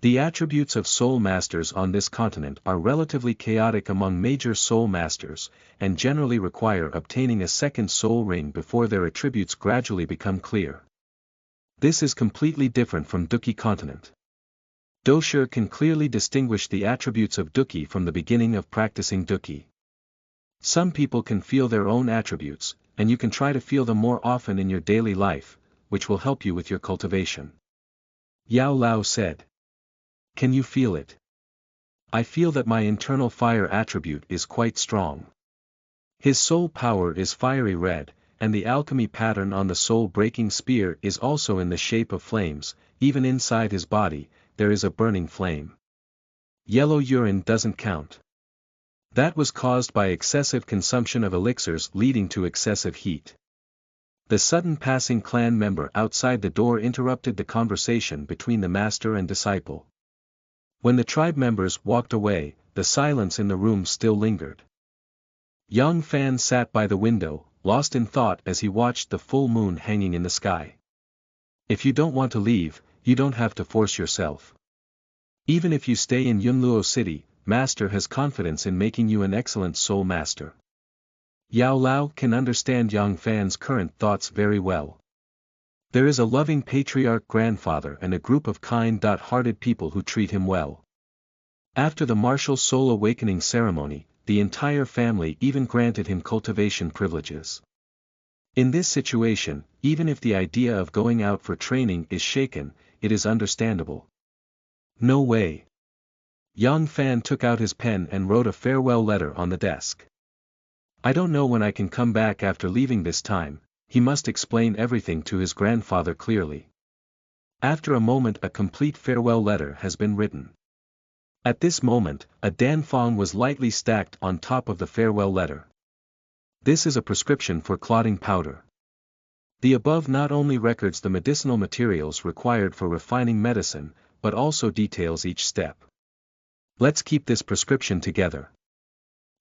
The attributes of soul masters on this continent are relatively chaotic among major soul masters, and generally require obtaining a second soul ring before their attributes gradually become clear. This is completely different from Duki continent. Doshi can clearly distinguish the attributes of Duki from the beginning of practicing Duki. Some people can feel their own attributes, and you can try to feel them more often in your daily life, which will help you with your cultivation. Yao Lao said. Can you feel it? I feel that my internal fire attribute is quite strong. His soul power is fiery red, and the alchemy pattern on the soul-breaking spear is also in the shape of flames. Even inside his body, there is a burning flame. Yellow urine doesn't count. That was caused by excessive consumption of elixirs leading to excessive heat. The sudden passing clan member outside the door interrupted the conversation between the master and disciple. When the tribe members walked away, the silence in the room still lingered. Yang Fan sat by the window, lost in thought as he watched the full moon hanging in the sky. If you don't want to leave, you don't have to force yourself. Even if you stay in Yunluo City, Master has confidence in making you an excellent soul master. Yao Lao can understand Yang Fan's current thoughts very well. There is a loving patriarch grandfather and a group of kind-hearted people who treat him well. After the martial soul awakening ceremony, the entire family even granted him cultivation privileges. In this situation, even if the idea of going out for training is shaken, it is understandable. No way. Yang Fan took out his pen and wrote a farewell letter on the desk. I don't know when I can come back after leaving this time. He must explain everything to his grandfather clearly. After a moment a complete farewell letter has been written. At this moment, a danfang was lightly stacked on top of the farewell letter. This is a prescription for clotting powder. The above not only records the medicinal materials required for refining medicine, but also details each step. Let's keep this prescription together.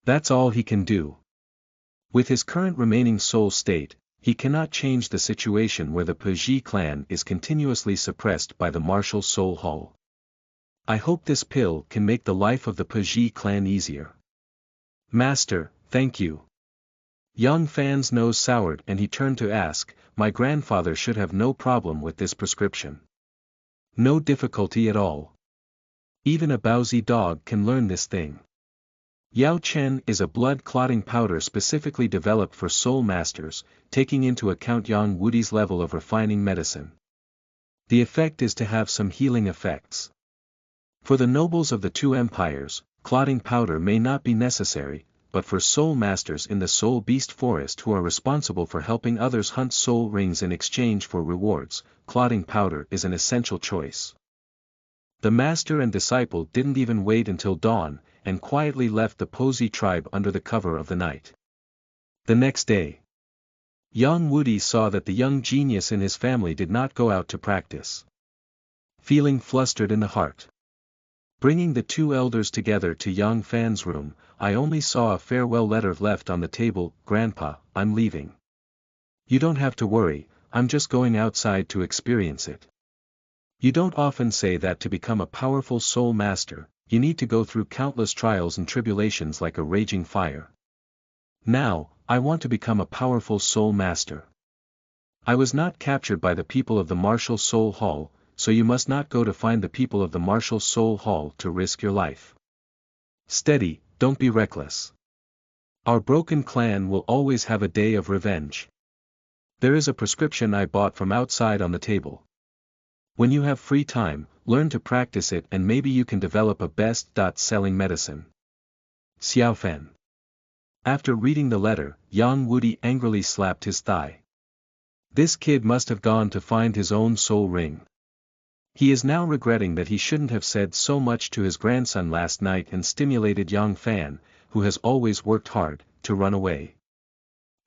That's all he can do. With his current remaining soul state, he cannot change the situation where the Peji clan is continuously suppressed by the martial soul hall. I hope this pill can make the life of the Peji clan easier. Master, thank you. Yang Fan's nose soured and he turned to ask, my grandfather should have no problem with this prescription. No difficulty at all. Even a Baozi dog can learn this thing. Yao Chen is a blood-clotting powder specifically developed for soul masters, taking into account Yang Wudi's level of refining medicine. The effect is to have some healing effects. For the nobles of the two empires, clotting powder may not be necessary, but for soul masters in the soul beast forest who are responsible for helping others hunt soul rings in exchange for rewards, clotting powder is an essential choice. The master and disciple didn't even wait until dawn, and quietly left the Posey tribe under the cover of the night. The next day, young Woody saw that the young genius in his family did not go out to practice. Feeling flustered in the heart, bringing the two elders together to young Fan's room, I only saw a farewell letter left on the table. Grandpa, I'm leaving. You don't have to worry, I'm just going outside to experience it. You don't often say that to become a powerful soul master, you need to go through countless trials and tribulations like a raging fire. Now, I want to become a powerful soul master. I was not captured by the people of the Martial Soul Hall, so you must not go to find the people of the Martial Soul Hall to risk your life. Steady, don't be reckless. Our broken clan will always have a day of revenge. There is a prescription I bought from outside on the table. When you have free time, learn to practice it and maybe you can develop a best-selling medicine. Xiao Fan. After reading the letter, young Woody angrily slapped his thigh. This kid must have gone to find his own soul ring. He is now regretting that he shouldn't have said so much to his grandson last night and stimulated young Fan, who has always worked hard, to run away.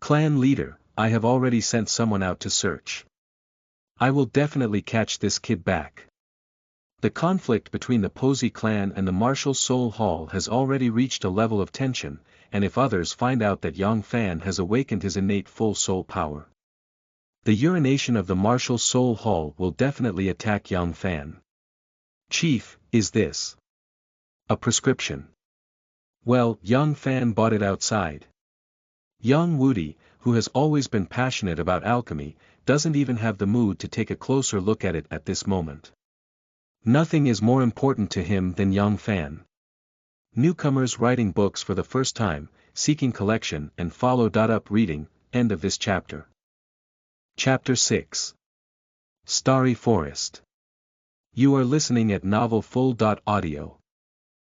Clan leader, I have already sent someone out to search. I will definitely catch this kid back. The conflict between the Posey clan and the Martial Soul Hall has already reached a level of tension, and if others find out that young Fan has awakened his innate full soul power, the urination of the Martial Soul Hall will definitely attack young Fan. Chief, is this a prescription? Well, young Fan bought it outside. Young Woody, who has always been passionate about alchemy, doesn't even have the mood to take a closer look at it at this moment. Nothing is more important to him than young Fan. Newcomers writing books for the first time, seeking collection and follow-up reading, end of this chapter. Chapter 6. Starry Forest. You are listening at novelfull.audio.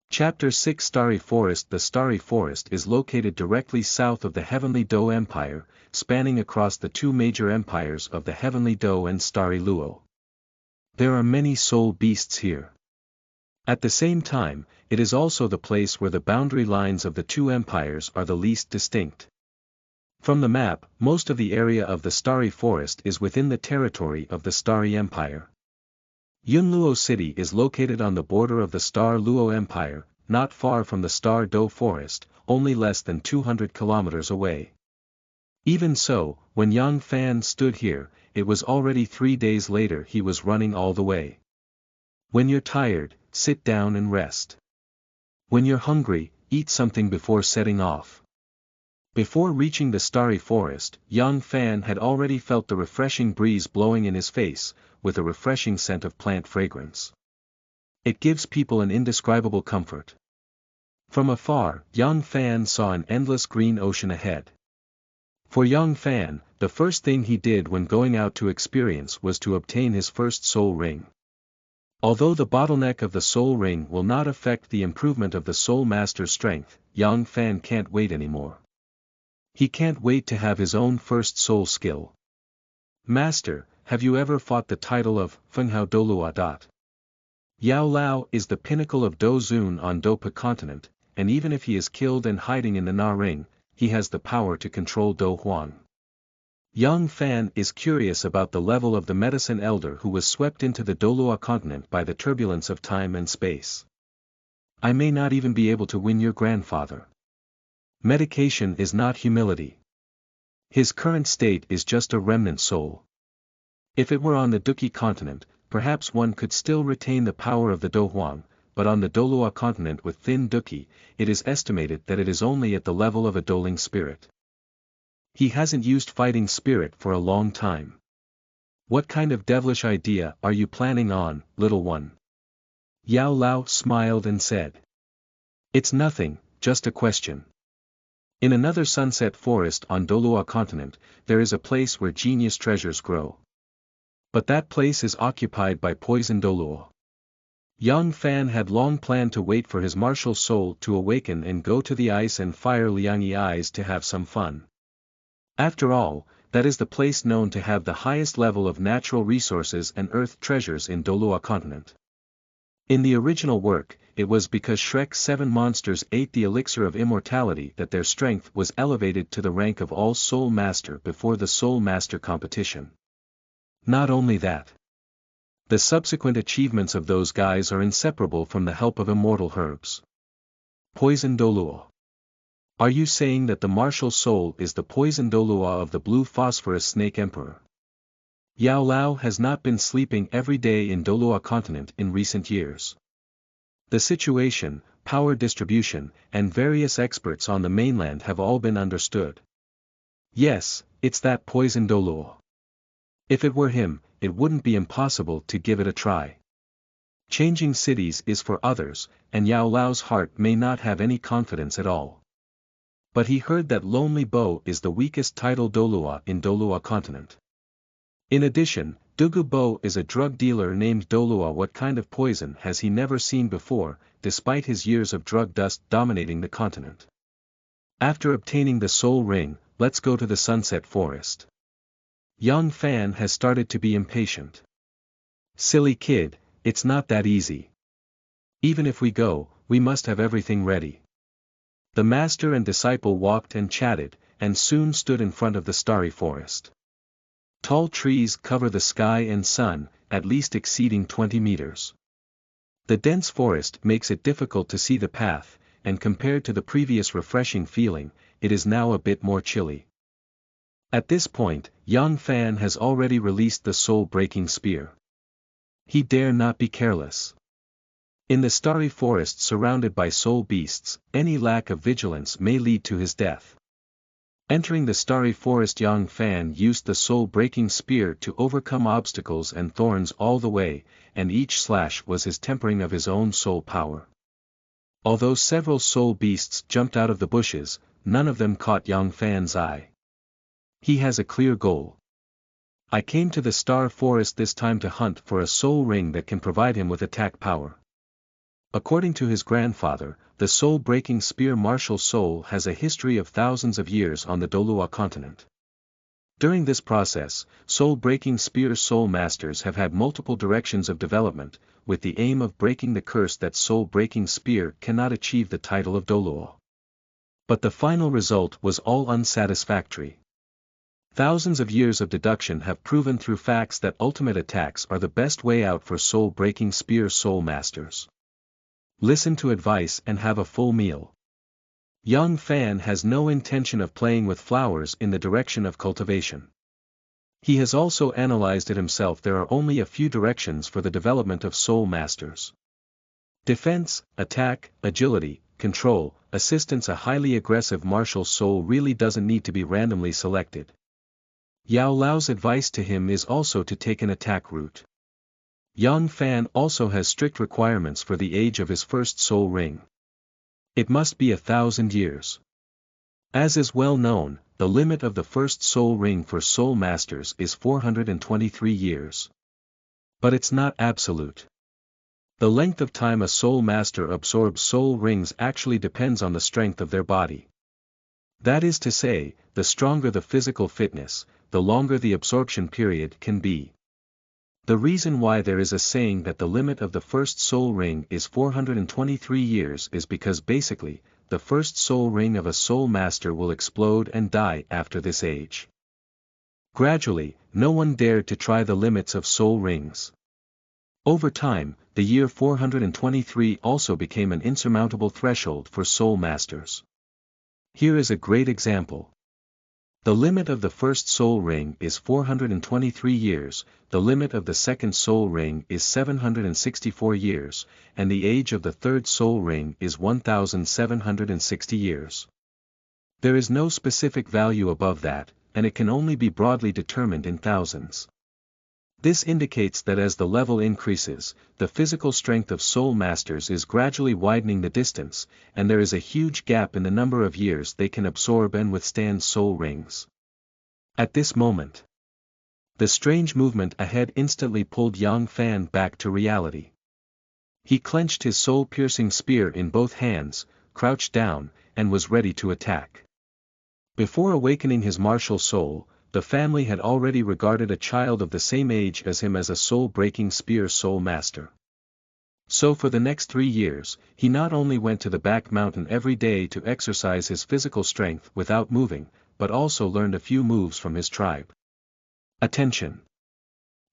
Chapter 6 Starry Forest. The Starry Forest is located directly south of the Heavenly Do Empire, spanning across the two major empires of the Heavenly Do and Starry Luo. There are many soul beasts here. At the same time, it is also the place where the boundary lines of the two empires are the least distinct. From the map, most of the area of the Starry Forest is within the territory of the Starry Empire. Yunluo City is located on the border of the Star Luo Empire, not far from the Star Do Forest, only less than 200 kilometers away. Even so, when young Fan stood here, it was already 3 days later. He was running all the way. When you're tired, sit down and rest. When you're hungry, eat something before setting off. Before reaching the Starry Forest, young Fan had already felt the refreshing breeze blowing in his face, with a refreshing scent of plant fragrance. It gives people an indescribable comfort. From afar, young Fan saw an endless green ocean ahead. For young Fan, the first thing he did when going out to experience was to obtain his first soul ring. Although the bottleneck of the soul ring will not affect the improvement of the soul master's strength, young Fan can't wait anymore. He can't wait to have his own first soul skill. Master, have you ever fought the title of Fenghao Douluo? Yao Lao is the pinnacle of Do Zun on Dopa continent, and even if he is killed and hiding in the Na Ring, he has the power to control Do Huang. Young Fan is curious about the level of the medicine elder who was swept into the Douluo continent by the turbulence of time and space. I may not even be able to win your grandfather. Medication is not humility. His current state is just a remnant soul. If it were on the Duki continent, perhaps one could still retain the power of the Do Huang, but on the Douluo continent with thin Duki, it is estimated that it is only at the level of a Doling spirit. He hasn't used fighting spirit for a long time. What kind of devilish idea are you planning on, little one? Yao Lao smiled and said. It's nothing, just a question. In another sunset forest on Douluo continent, there is a place where genius treasures grow. But that place is occupied by poison Douluo. Yang Fan had long planned to wait for his martial soul to awaken and go to the ice and fire Liangyi eyes to have some fun. After all, that is the place known to have the highest level of natural resources and earth treasures in Douluo continent. In the original work, it was because Shrek's 7 monsters ate the elixir of immortality that their strength was elevated to the rank of all Soul Master before the Soul Master competition. Not only that. The subsequent achievements of those guys are inseparable from the help of immortal herbs. Poison Douluo. Are you saying that the martial soul is the poison Douluo of the blue phosphorus snake emperor? Yao Lao has not been sleeping every day in Douluo continent in recent years. The situation, power distribution, and various experts on the mainland have all been understood. Yes, it's that poison Douluo. If it were him, it wouldn't be impossible to give it a try. Changing cities is for others, and Yao Lao's heart may not have any confidence at all. But he heard that Lonely Bow is the weakest title Douluo in Douluo continent. In addition, Dugu Bo is a drug dealer named Douluo. What kind of poison has he never seen before, despite his years of drug dust dominating the continent? After obtaining the soul ring, let's go to the Sunset Forest. Yang Fan has started to be impatient. Silly kid, it's not that easy. Even if we go, we must have everything ready. The master and disciple walked and chatted, and soon stood in front of the starry forest. Tall trees cover the sky and sun, at least exceeding 20 meters. The dense forest makes it difficult to see the path, and compared to the previous refreshing feeling, it is now a bit more chilly. At this point, Yang Fan has already released the soul-breaking spear. He dare not be careless. In the starry forest surrounded by soul beasts, any lack of vigilance may lead to his death. Entering the starry forest, Yang Fan used the soul-breaking spear to overcome obstacles and thorns all the way, and each slash was his tempering of his own soul power. Although several soul beasts jumped out of the bushes, none of them caught Yang Fan's eye. He has a clear goal. I came to the Star Forest this time to hunt for a soul ring that can provide him with attack power. According to his grandfather, the soul-breaking spear martial soul has a history of thousands of years on the Douluo continent. During this process, soul-breaking spear soul masters have had multiple directions of development, with the aim of breaking the curse that soul-breaking spear cannot achieve the title of Douluo. But the final result was all unsatisfactory. Thousands of years of deduction have proven through facts that ultimate attacks are the best way out for soul-breaking spear soul masters. Listen to advice and have a full meal. Yang Fan has no intention of playing with flowers in the direction of cultivation. He has also analyzed it himself. There are only a few directions for the development of soul masters. Defense, attack, agility, control, assistance. A highly aggressive martial soul really doesn't need to be randomly selected. Yao Lao's advice to him is also to take an attack route. Yang Fan also has strict requirements for the age of his first soul ring. It must be 1,000 years. As is well known, the limit of the first soul ring for soul masters is 423 years. But it's not absolute. The length of time a soul master absorbs soul rings actually depends on the strength of their body. That is to say, the stronger the physical fitness, the longer the absorption period can be. The reason why there is a saying that the limit of the first soul ring is 423 years is because basically, the first soul ring of a soul master will explode and die after this age. Gradually, no one dared to try the limits of soul rings. Over time, the year 423 also became an insurmountable threshold for soul masters. Here is a great example. The limit of the first soul ring is 423 years, the limit of the second soul ring is 764 years, and the age of the third soul ring is 1760 years. There is no specific value above that, and it can only be broadly determined in thousands. This indicates that as the level increases, the physical strength of soul masters is gradually widening the distance, and there is a huge gap in the number of years they can absorb and withstand soul rings. At this moment, the strange movement ahead instantly pulled Yang Fan back to reality. He clenched his soul-piercing spear in both hands, crouched down, and was ready to attack. Before awakening his martial soul, the family had already regarded a child of the same age as him as a soul-breaking spear soul master. So for the next 3 years, he not only went to the back mountain every day to exercise his physical strength without moving, but also learned a few moves from his tribe. Attention!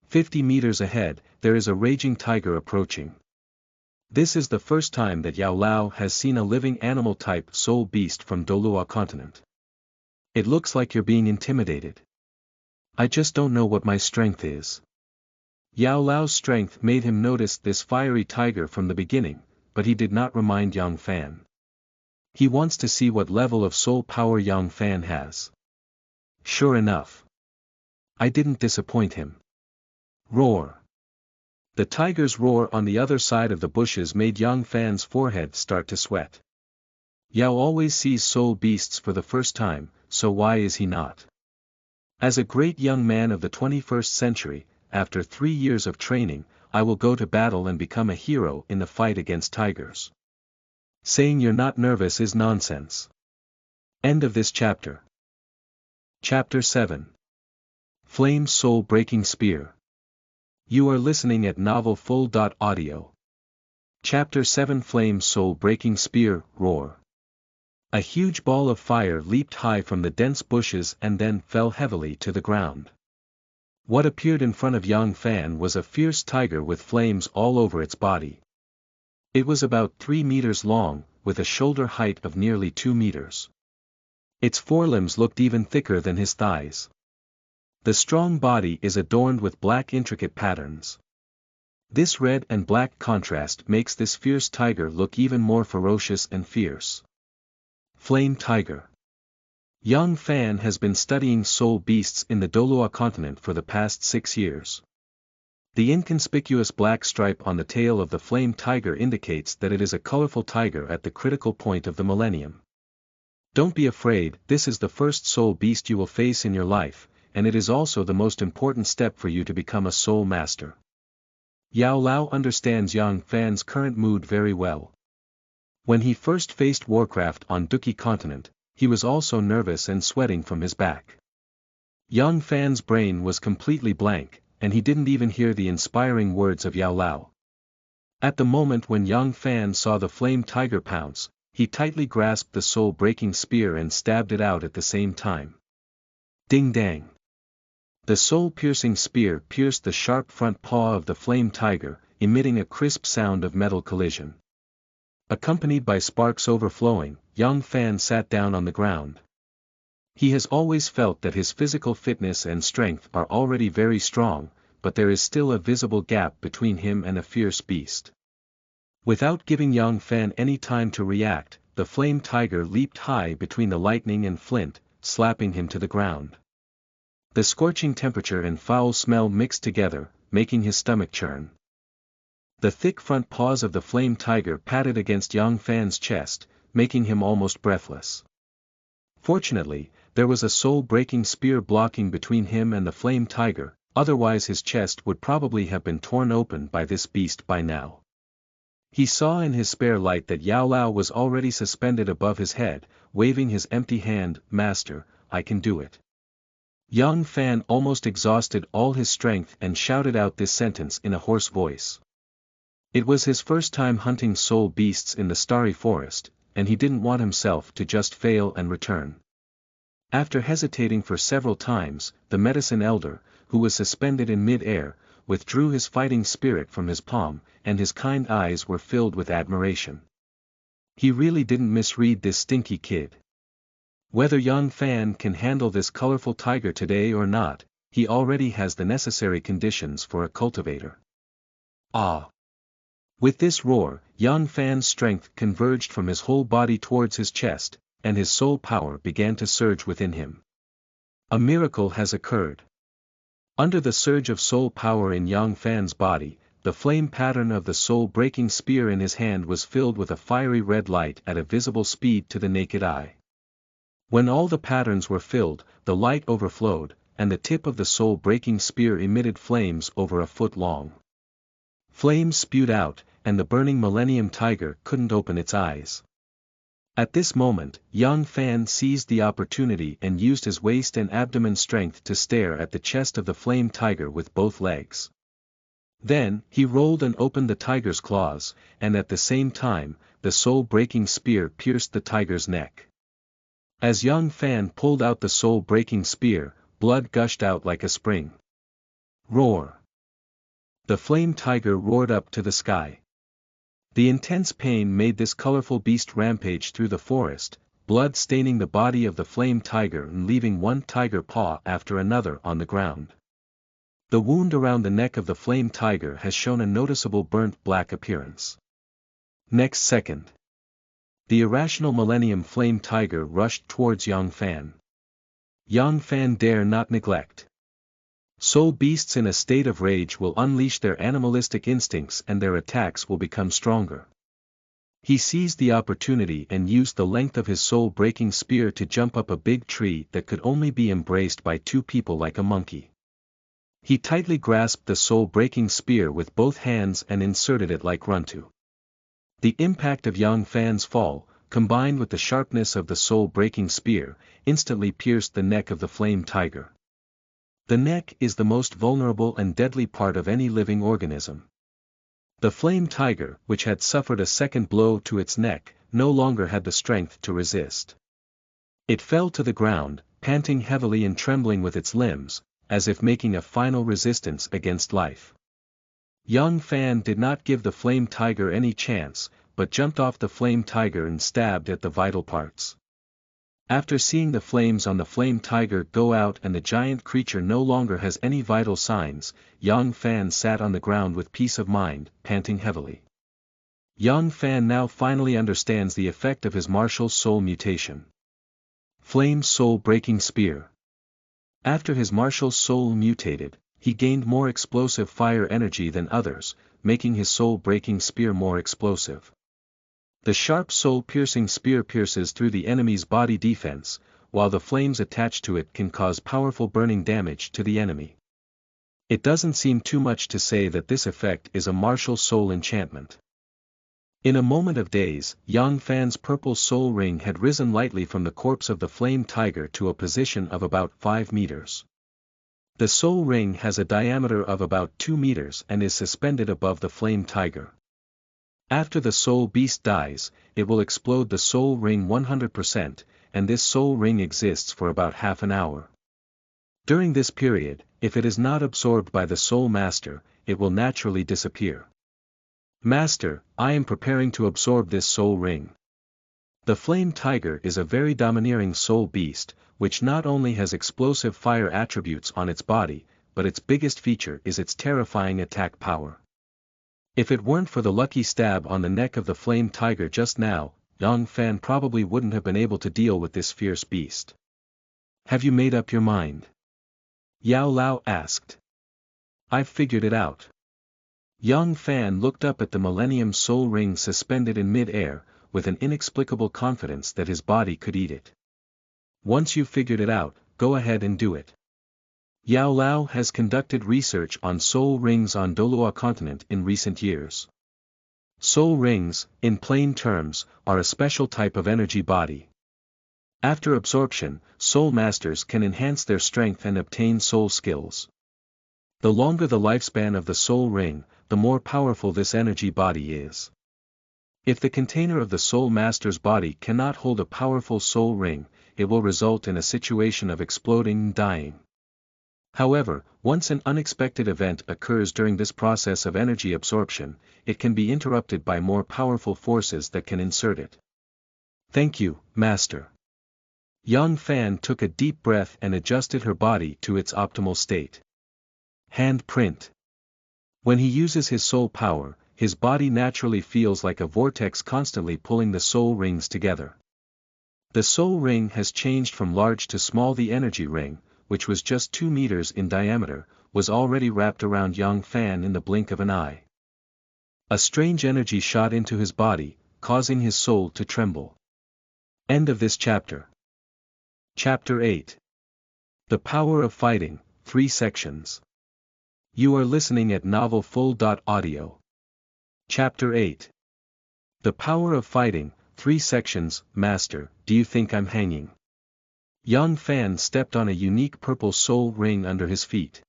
50 meters ahead, there is a raging tiger approaching. This is the first time that Yao Lao has seen a living animal-type soul beast from Douluo continent. It looks like you're being intimidated. I just don't know what my strength is. Yao Lao's strength made him notice this fiery tiger from the beginning, but he did not remind Yang Fan. He wants to see what level of soul power Yang Fan has. Sure enough. I didn't disappoint him. Roar. The tiger's roar on the other side of the bushes made Yang Fan's forehead start to sweat. Yao always sees soul beasts for the first time, so why is he not? As a great young man of the 21st century, after 3 years of training, I will go to battle and become a hero in the fight against tigers. Saying you're not nervous is nonsense. End of this chapter. Chapter 7. Flame Soul Breaking Spear. You are listening at novelfull.audio. Chapter 7 Flame Soul Breaking Spear, Roar. A huge ball of fire leaped high from the dense bushes and then fell heavily to the ground. What appeared in front of Yang Fan was a fierce tiger with flames all over its body. It was about 3 meters long, with a shoulder height of nearly 2 meters. Its forelimbs looked even thicker than his thighs. The strong body is adorned with black intricate patterns. This red and black contrast makes this fierce tiger look even more ferocious and fierce. Flame Tiger. Yang Fan has been studying soul beasts in the Douluo continent for the past 6 years. The inconspicuous black stripe on the tail of the flame tiger indicates that it is a colorful tiger at the critical point of the millennium. Don't be afraid, this is the first soul beast you will face in your life, and it is also the most important step for you to become a soul master. Yao Lao understands Yang Fan's current mood very well. When he first faced Warcraft on Duki continent, he was also nervous and sweating from his back. Yang Fan's brain was completely blank, and he didn't even hear the inspiring words of Yao Lao. At the moment when Yang Fan saw the flame tiger pounce, he tightly grasped the soul-breaking spear and stabbed it out at the same time. Ding dang! The soul-piercing spear pierced the sharp front paw of the flame tiger, emitting a crisp sound of metal collision. Accompanied by sparks overflowing, Yang Fan sat down on the ground. He has always felt that his physical fitness and strength are already very strong, but there is still a visible gap between him and a fierce beast. Without giving Yang Fan any time to react, the flame tiger leaped high between the lightning and flint, slapping him to the ground. The scorching temperature and foul smell mixed together, making his stomach churn. The thick front paws of the flame tiger patted against Yang Fan's chest, making him almost breathless. Fortunately, there was a soul-breaking spear blocking between him and the flame tiger, otherwise his chest would probably have been torn open by this beast by now. He saw in his spare light that Yao Lao was already suspended above his head, waving his empty hand. "Master, I can do it." Yang Fan almost exhausted all his strength and shouted out this sentence in a hoarse voice. It was his first time hunting soul beasts in the Starry forest, and he didn't want himself to just fail and return. After hesitating for several times, the medicine elder, who was suspended in mid-air, withdrew his fighting spirit from his palm, and his kind eyes were filled with admiration. He really didn't misread this stinky kid. Whether Yang Fan can handle this colorful tiger today or not, he already has the necessary conditions for a cultivator. Ah! With this roar, Yang Fan's strength converged from his whole body towards his chest, and his soul power began to surge within him. A miracle has occurred. Under the surge of soul power in Yang Fan's body, the flame pattern of the soul-breaking spear in his hand was filled with a fiery red light at a visible speed to the naked eye. When all the patterns were filled, the light overflowed, and the tip of the soul-breaking spear emitted flames over a foot long. Flames spewed out, and the burning Millennium Tiger couldn't open its eyes. At this moment, Yang Fan seized the opportunity and used his waist and abdomen strength to stare at the chest of the Flame Tiger with both legs. Then, he rolled and opened the tiger's claws, and at the same time, the soul-breaking spear pierced the tiger's neck. As Yang Fan pulled out the soul-breaking spear, blood gushed out like a spring. Roar! The Flame Tiger roared up to the sky. The intense pain made this colorful beast rampage through the forest, blood staining the body of the Flame Tiger and leaving one tiger paw after another on the ground. The wound around the neck of the Flame Tiger has shown a noticeable burnt black appearance. Next second, the irrational Millennium Flame Tiger rushed towards Yang Fan. Yang Fan dare not neglect. Soul beasts in a state of rage will unleash their animalistic instincts and their attacks will become stronger. He seized the opportunity and used the length of his soul-breaking spear to jump up a big tree that could only be embraced by two people like a monkey. He tightly grasped the soul-breaking spear with both hands and inserted it like Runtu. The impact of Yang Fan's fall, combined with the sharpness of the soul-breaking spear, instantly pierced the neck of the Flame Tiger. The neck is the most vulnerable and deadly part of any living organism. The Flame Tiger, which had suffered a second blow to its neck, no longer had the strength to resist. It fell to the ground, panting heavily and trembling with its limbs, as if making a final resistance against life. Yang Fan did not give the Flame Tiger any chance, but jumped off the Flame Tiger and stabbed at the vital parts. After seeing the flames on the Flame Tiger go out and the giant creature no longer has any vital signs, Yang Fan sat on the ground with peace of mind, panting heavily. Yang Fan now finally understands the effect of his martial soul mutation. Flame Soul-Breaking Spear. After his martial soul mutated, he gained more explosive fire energy than others, making his soul-breaking spear more explosive. The sharp soul-piercing spear pierces through the enemy's body defense, while the flames attached to it can cause powerful burning damage to the enemy. It doesn't seem too much to say that this effect is a martial soul enchantment. In a moment of daze, Yang Fan's purple soul ring had risen lightly from the corpse of the Flame Tiger to a position of about 5 meters. The soul ring has a diameter of about 2 meters and is suspended above the Flame Tiger. After the soul beast dies, it will explode the soul ring 100%, and this soul ring exists for about half an hour. During this period, if it is not absorbed by the soul master, it will naturally disappear. Master, I am preparing to absorb this soul ring. The Flame Tiger is a very domineering soul beast, which not only has explosive fire attributes on its body, but its biggest feature is its terrifying attack power. If it weren't for the lucky stab on the neck of the Flame Tiger just now, Yang Fan probably wouldn't have been able to deal with this fierce beast. Have you made up your mind? Yao Lao asked. I've figured it out. Yang Fan looked up at the Millennium Soul Ring suspended in mid-air, with an inexplicable confidence that his body could eat it. Once you've figured it out, go ahead and do it. Yao Lao has conducted research on soul rings on Douluo continent in recent years. Soul rings, in plain terms, are a special type of energy body. After absorption, soul masters can enhance their strength and obtain soul skills. The longer the lifespan of the soul ring, the more powerful this energy body is. If the container of the soul master's body cannot hold a powerful soul ring, it will result in a situation of exploding and dying. However, once an unexpected event occurs during this process of energy absorption, it can be interrupted by more powerful forces that can insert it. Thank you, Master. Yang Fan took a deep breath and adjusted her body to its optimal state. Handprint. When he uses his soul power, his body naturally feels like a vortex constantly pulling the soul rings together. The soul ring has changed from large to small. The energy ring, which was just 2 meters in diameter, was already wrapped around Yang Fan in the blink of an eye. A strange energy shot into his body, causing his soul to tremble. End of this chapter. Chapter 8. The Power of Fighting, 3 sections. You are listening at novelfull.audio. Chapter 8. The Power of Fighting, 3 sections. Master, do you think I'm hanging? Yang Fan stepped on a unique purple soul ring under his feet.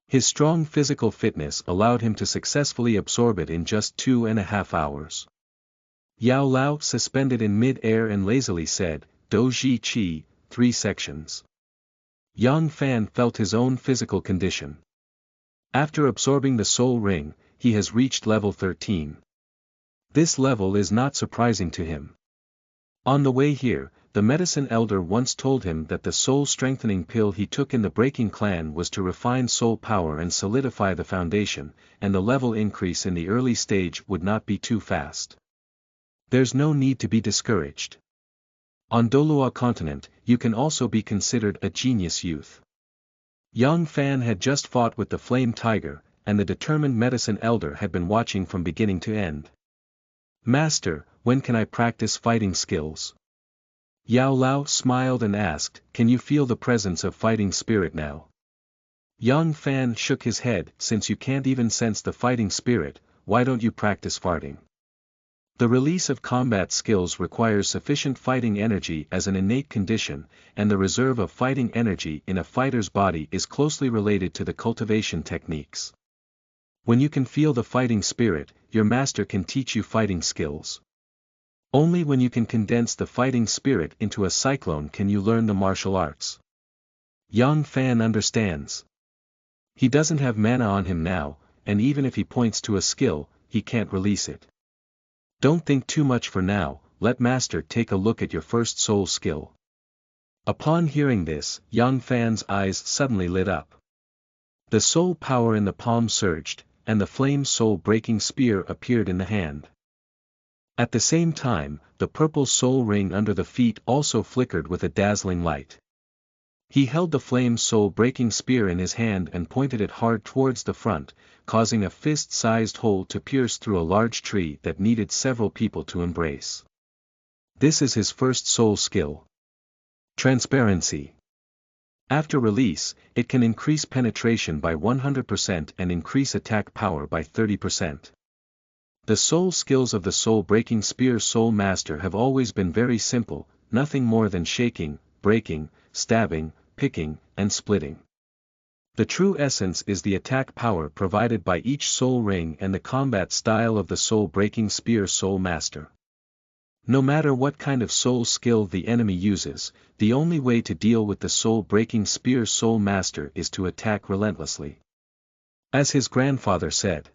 His strong physical fitness allowed him to successfully absorb it in just 2.5 hours. Yao Lao suspended in mid-air and lazily said, Do Ji Qi, 3 sections. Yang Fan felt his own physical condition. After absorbing the soul ring, he has reached level 13. This level is not surprising to him. On the way here, the medicine elder once told him that the soul-strengthening pill he took in the Breaking Clan was to refine soul power and solidify the foundation, and the level increase in the early stage would not be too fast. There's no need to be discouraged. On Douluo continent, you can also be considered a genius youth. Yang Fan had just fought with the Flame Tiger, and the determined medicine elder had been watching from beginning to end. Master, when can I practice fighting skills? Yao Lao smiled and asked, Can you feel the presence of fighting spirit now? Yang Fan shook his head, Since you can't even sense the fighting spirit, why don't you practice farting? The release of combat skills requires sufficient fighting energy as an innate condition, and the reserve of fighting energy in a fighter's body is closely related to the cultivation techniques. When you can feel the fighting spirit, your master can teach you fighting skills. Only when you can condense the fighting spirit into a cyclone can you learn the martial arts. Yang Fan understands. He doesn't have mana on him now, and even if he points to a skill, he can't release it. Don't think too much for now, let master take a look at your first soul skill. Upon hearing this, Yang Fan's eyes suddenly lit up. The soul power in the palm surged, and the flame soul-breaking spear appeared in the hand. At the same time, the purple soul ring under the feet also flickered with a dazzling light. He held the flame soul-breaking spear in his hand and pointed it hard towards the front, causing a fist-sized hole to pierce through a large tree that needed several people to embrace. This is his first soul skill. Transparency. After release, it can increase penetration by 100% and increase attack power by 30%. The soul skills of the soul-breaking spear soul master have always been very simple, nothing more than shaking, breaking, stabbing, picking, and splitting. The true essence is the attack power provided by each soul ring and the combat style of the soul-breaking spear soul master. No matter what kind of soul skill the enemy uses, the only way to deal with the soul-breaking spear soul master is to attack relentlessly. As his grandfather said,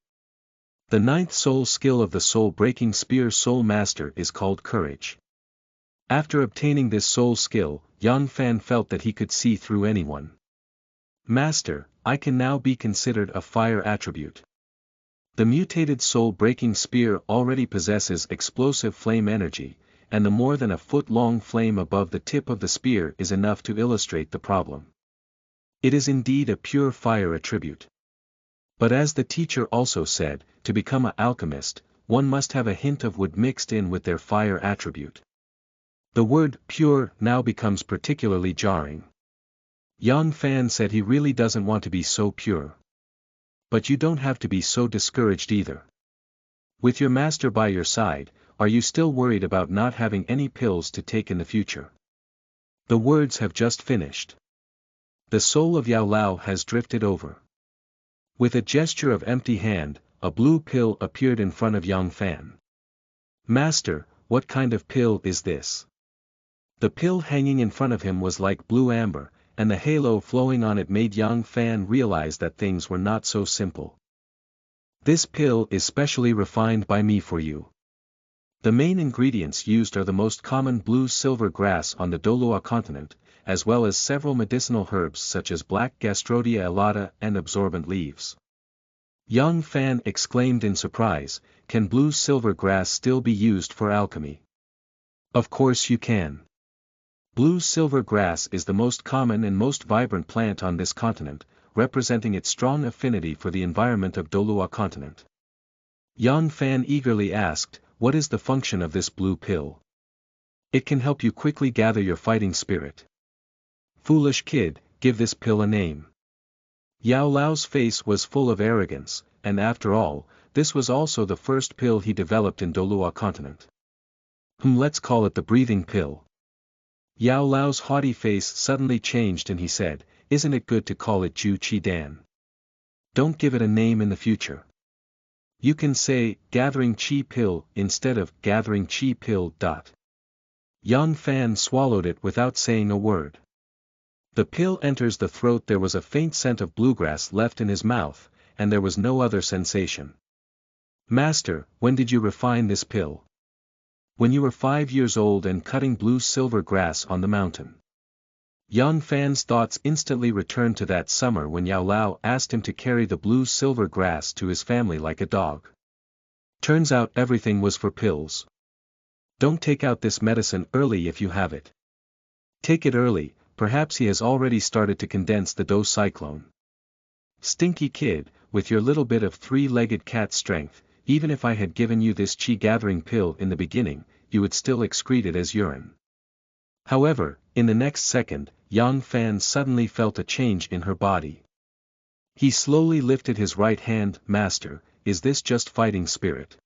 the 9th soul skill of the soul-breaking spear soul master is called courage. After obtaining this soul skill, Yang Fan felt that he could see through anyone. Master, I can now be considered a fire attribute. The mutated soul-breaking spear already possesses explosive flame energy, and the more than a foot-long flame above the tip of the spear is enough to illustrate the problem. It is indeed a pure fire attribute. But as the teacher also said, to become an alchemist, one must have a hint of wood mixed in with their fire attribute. The word pure now becomes particularly jarring. Yang Fan said he really doesn't want to be so pure. But you don't have to be so discouraged either. With your master by your side, are you still worried about not having any pills to take in the future? The words have just finished. The soul of Yao Lao has drifted over. With a gesture of empty hand, a blue pill appeared in front of Yang Fan. Master, what kind of pill is this? The pill hanging in front of him was like blue amber, and the halo flowing on it made Yang Fan realize that things were not so simple. This pill is specially refined by me for you. The main ingredients used are the most common blue-silver grass on the Douluo continent, as well as several medicinal herbs such as black gastrodia elata and absorbent leaves. Yang Fan exclaimed in surprise, Can blue-silver grass still be used for alchemy? Of course you can. Blue-silver grass is the most common and most vibrant plant on this continent, representing its strong affinity for the environment of Douluo continent. Yang Fan eagerly asked, What is the function of this blue pill? It can help you quickly gather your fighting spirit. Foolish kid, give this pill a name. Yao Lao's face was full of arrogance, and after all, this was also the first pill he developed in Douluo continent. Let's call it the breathing pill. Yao Lao's haughty face suddenly changed and he said, isn't it good to call it Ju Qi Dan? Don't give it a name in the future. You can say, gathering Qi pill, instead of, gathering Qi pill. Yang Fan swallowed it without saying a word. The pill enters the throat. There was a faint scent of bluegrass left in his mouth, and there was no other sensation. Master, when did you refine this pill? When you were 5 years old and cutting blue-silver grass on the mountain. Yang Fan's thoughts instantly returned to that summer when Yao Lao asked him to carry the blue-silver grass to his family like a dog. Turns out everything was for pills. Don't take out this medicine early if you have it. Take it early, perhaps he has already started to condense the dose cyclone. Stinky kid, with your little bit of three-legged cat strength, even if I had given you this qi-gathering pill in the beginning, you would still excrete it as urine. However, in the next second, Yang Fan suddenly felt a change in her body. He slowly lifted his right hand. Master, is this just fighting spirit?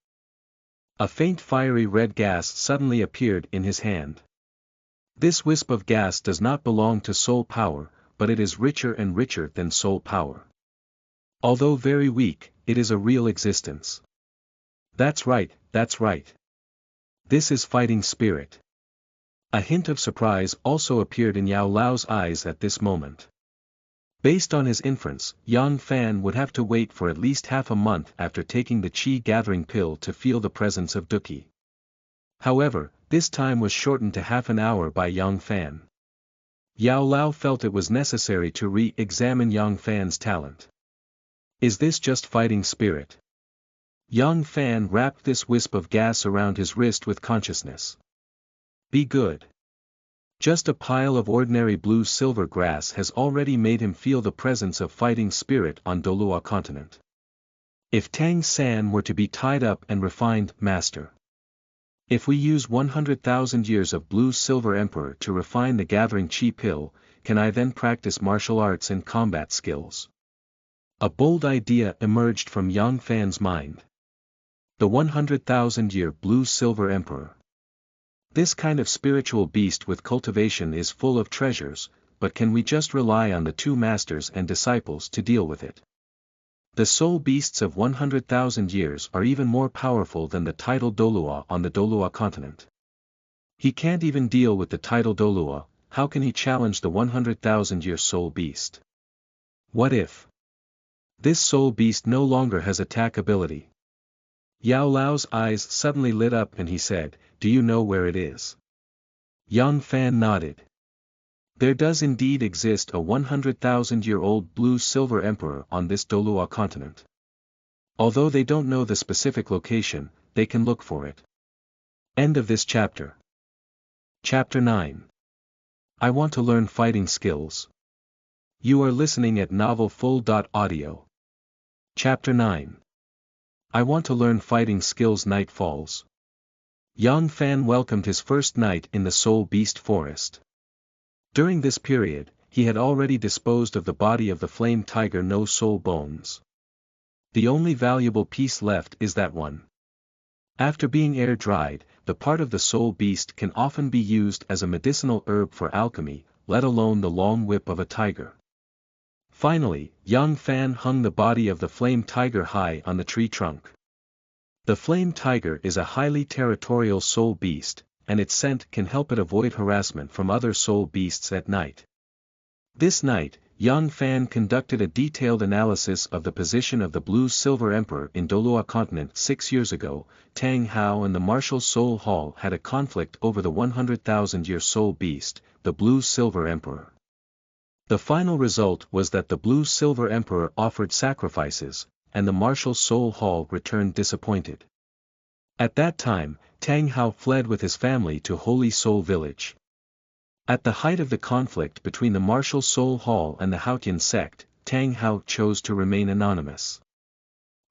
A faint fiery red gas suddenly appeared in his hand. This wisp of gas does not belong to soul power, but it is richer and richer than soul power. Although very weak, it is a real existence. That's right, that's right. This is fighting spirit. A hint of surprise also appeared in Yao Lao's eyes at this moment. Based on his inference, Yang Fan would have to wait for at least half a month after taking the qi-gathering pill to feel the presence of Duqi. However, this time was shortened to half an hour by Yang Fan. Yao Lao felt it was necessary to re-examine Yang Fan's talent. Is this just fighting spirit? Yang Fan wrapped this wisp of gas around his wrist with consciousness. Be good. Just a pile of ordinary blue-silver grass has already made him feel the presence of fighting spirit on Douluo continent. If Tang San were to be tied up and refined, master. If we use 100,000 years of blue-silver emperor to refine the gathering qi pill, can I then practice martial arts and combat skills? A bold idea emerged from Yang Fan's mind. The 100,000-year blue-silver emperor. This kind of spiritual beast with cultivation is full of treasures, but can we just rely on the two masters and disciples to deal with it? The soul beasts of 100,000 years are even more powerful than the tidal Douluo on the Douluo continent. He can't even deal with the tidal Douluo, how can he challenge the 100,000-year soul beast? What if this soul beast no longer has attack ability? Yao Lao's eyes suddenly lit up and he said, do you know where it is? Yang Fan nodded. There does indeed exist a 100,000-year-old blue-silver emperor on this Douluo continent. Although they don't know the specific location, they can look for it. End of this chapter. Chapter 9. I want to learn fighting skills. You are listening at novelfull.audio. Chapter 9. I want to learn fighting skills. Night falls. Yang Fan welcomed his first night in the Soul Beast Forest. During this period, he had already disposed of the body of the flame tiger. No soul bones. The only valuable piece left is that one. After being air-dried, the part of the soul beast can often be used as a medicinal herb for alchemy, let alone the long whip of a tiger. Finally, Yang Fan hung the body of the flame tiger high on the tree trunk. The flame tiger is a highly territorial soul beast, and its scent can help it avoid harassment from other soul beasts at night. This night, Yang Fan conducted a detailed analysis of the position of the Blue-Silver Emperor in Douluo continent. 6 years ago, Tang Hao and the Martial Soul Hall had a conflict over the 100,000-year soul beast, the Blue-Silver Emperor. The final result was that the Blue-Silver Emperor offered sacrifices, and the Martial Soul Hall returned disappointed. At that time, Tang Hao fled with his family to Holy Soul Village. At the height of the conflict between the Martial Soul Hall and the Haotian sect, Tang Hao chose to remain anonymous.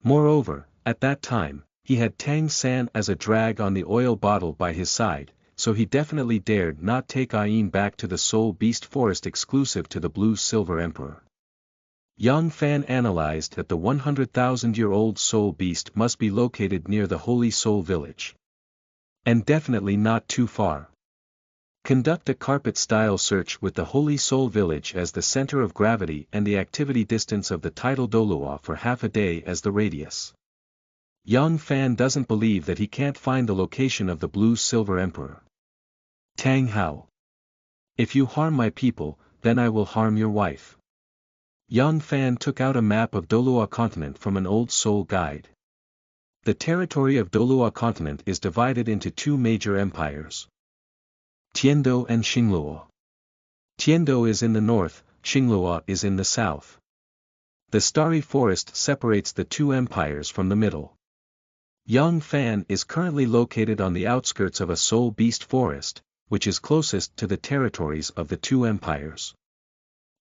Moreover, at that time, he had Tang San as a drag on the oil bottle by his side, so he definitely dared not take Ayin back to the Soul Beast Forest exclusive to the Blue-Silver Emperor. Yang Fan analyzed that the 100,000-year-old soul beast must be located near the Holy Soul Village. And definitely not too far. Conduct a carpet-style search with the Holy Soul Village as the center of gravity and the activity distance of the tidal Douluo for half a day as the radius. Yang Fan doesn't believe that he can't find the location of the Blue-Silver Emperor. Tang Hao. If you harm my people, then I will harm your wife. Yang Fan took out a map of Douluo continent from an old soul guide. The territory of Douluo continent is divided into two major empires. Tiando and Xingluo. Tiando is in the north, Xingluo is in the south. The Starry forest separates the two empires from the middle. Yang Fan is currently located on the outskirts of a soul beast forest, which is closest to the territories of the two empires.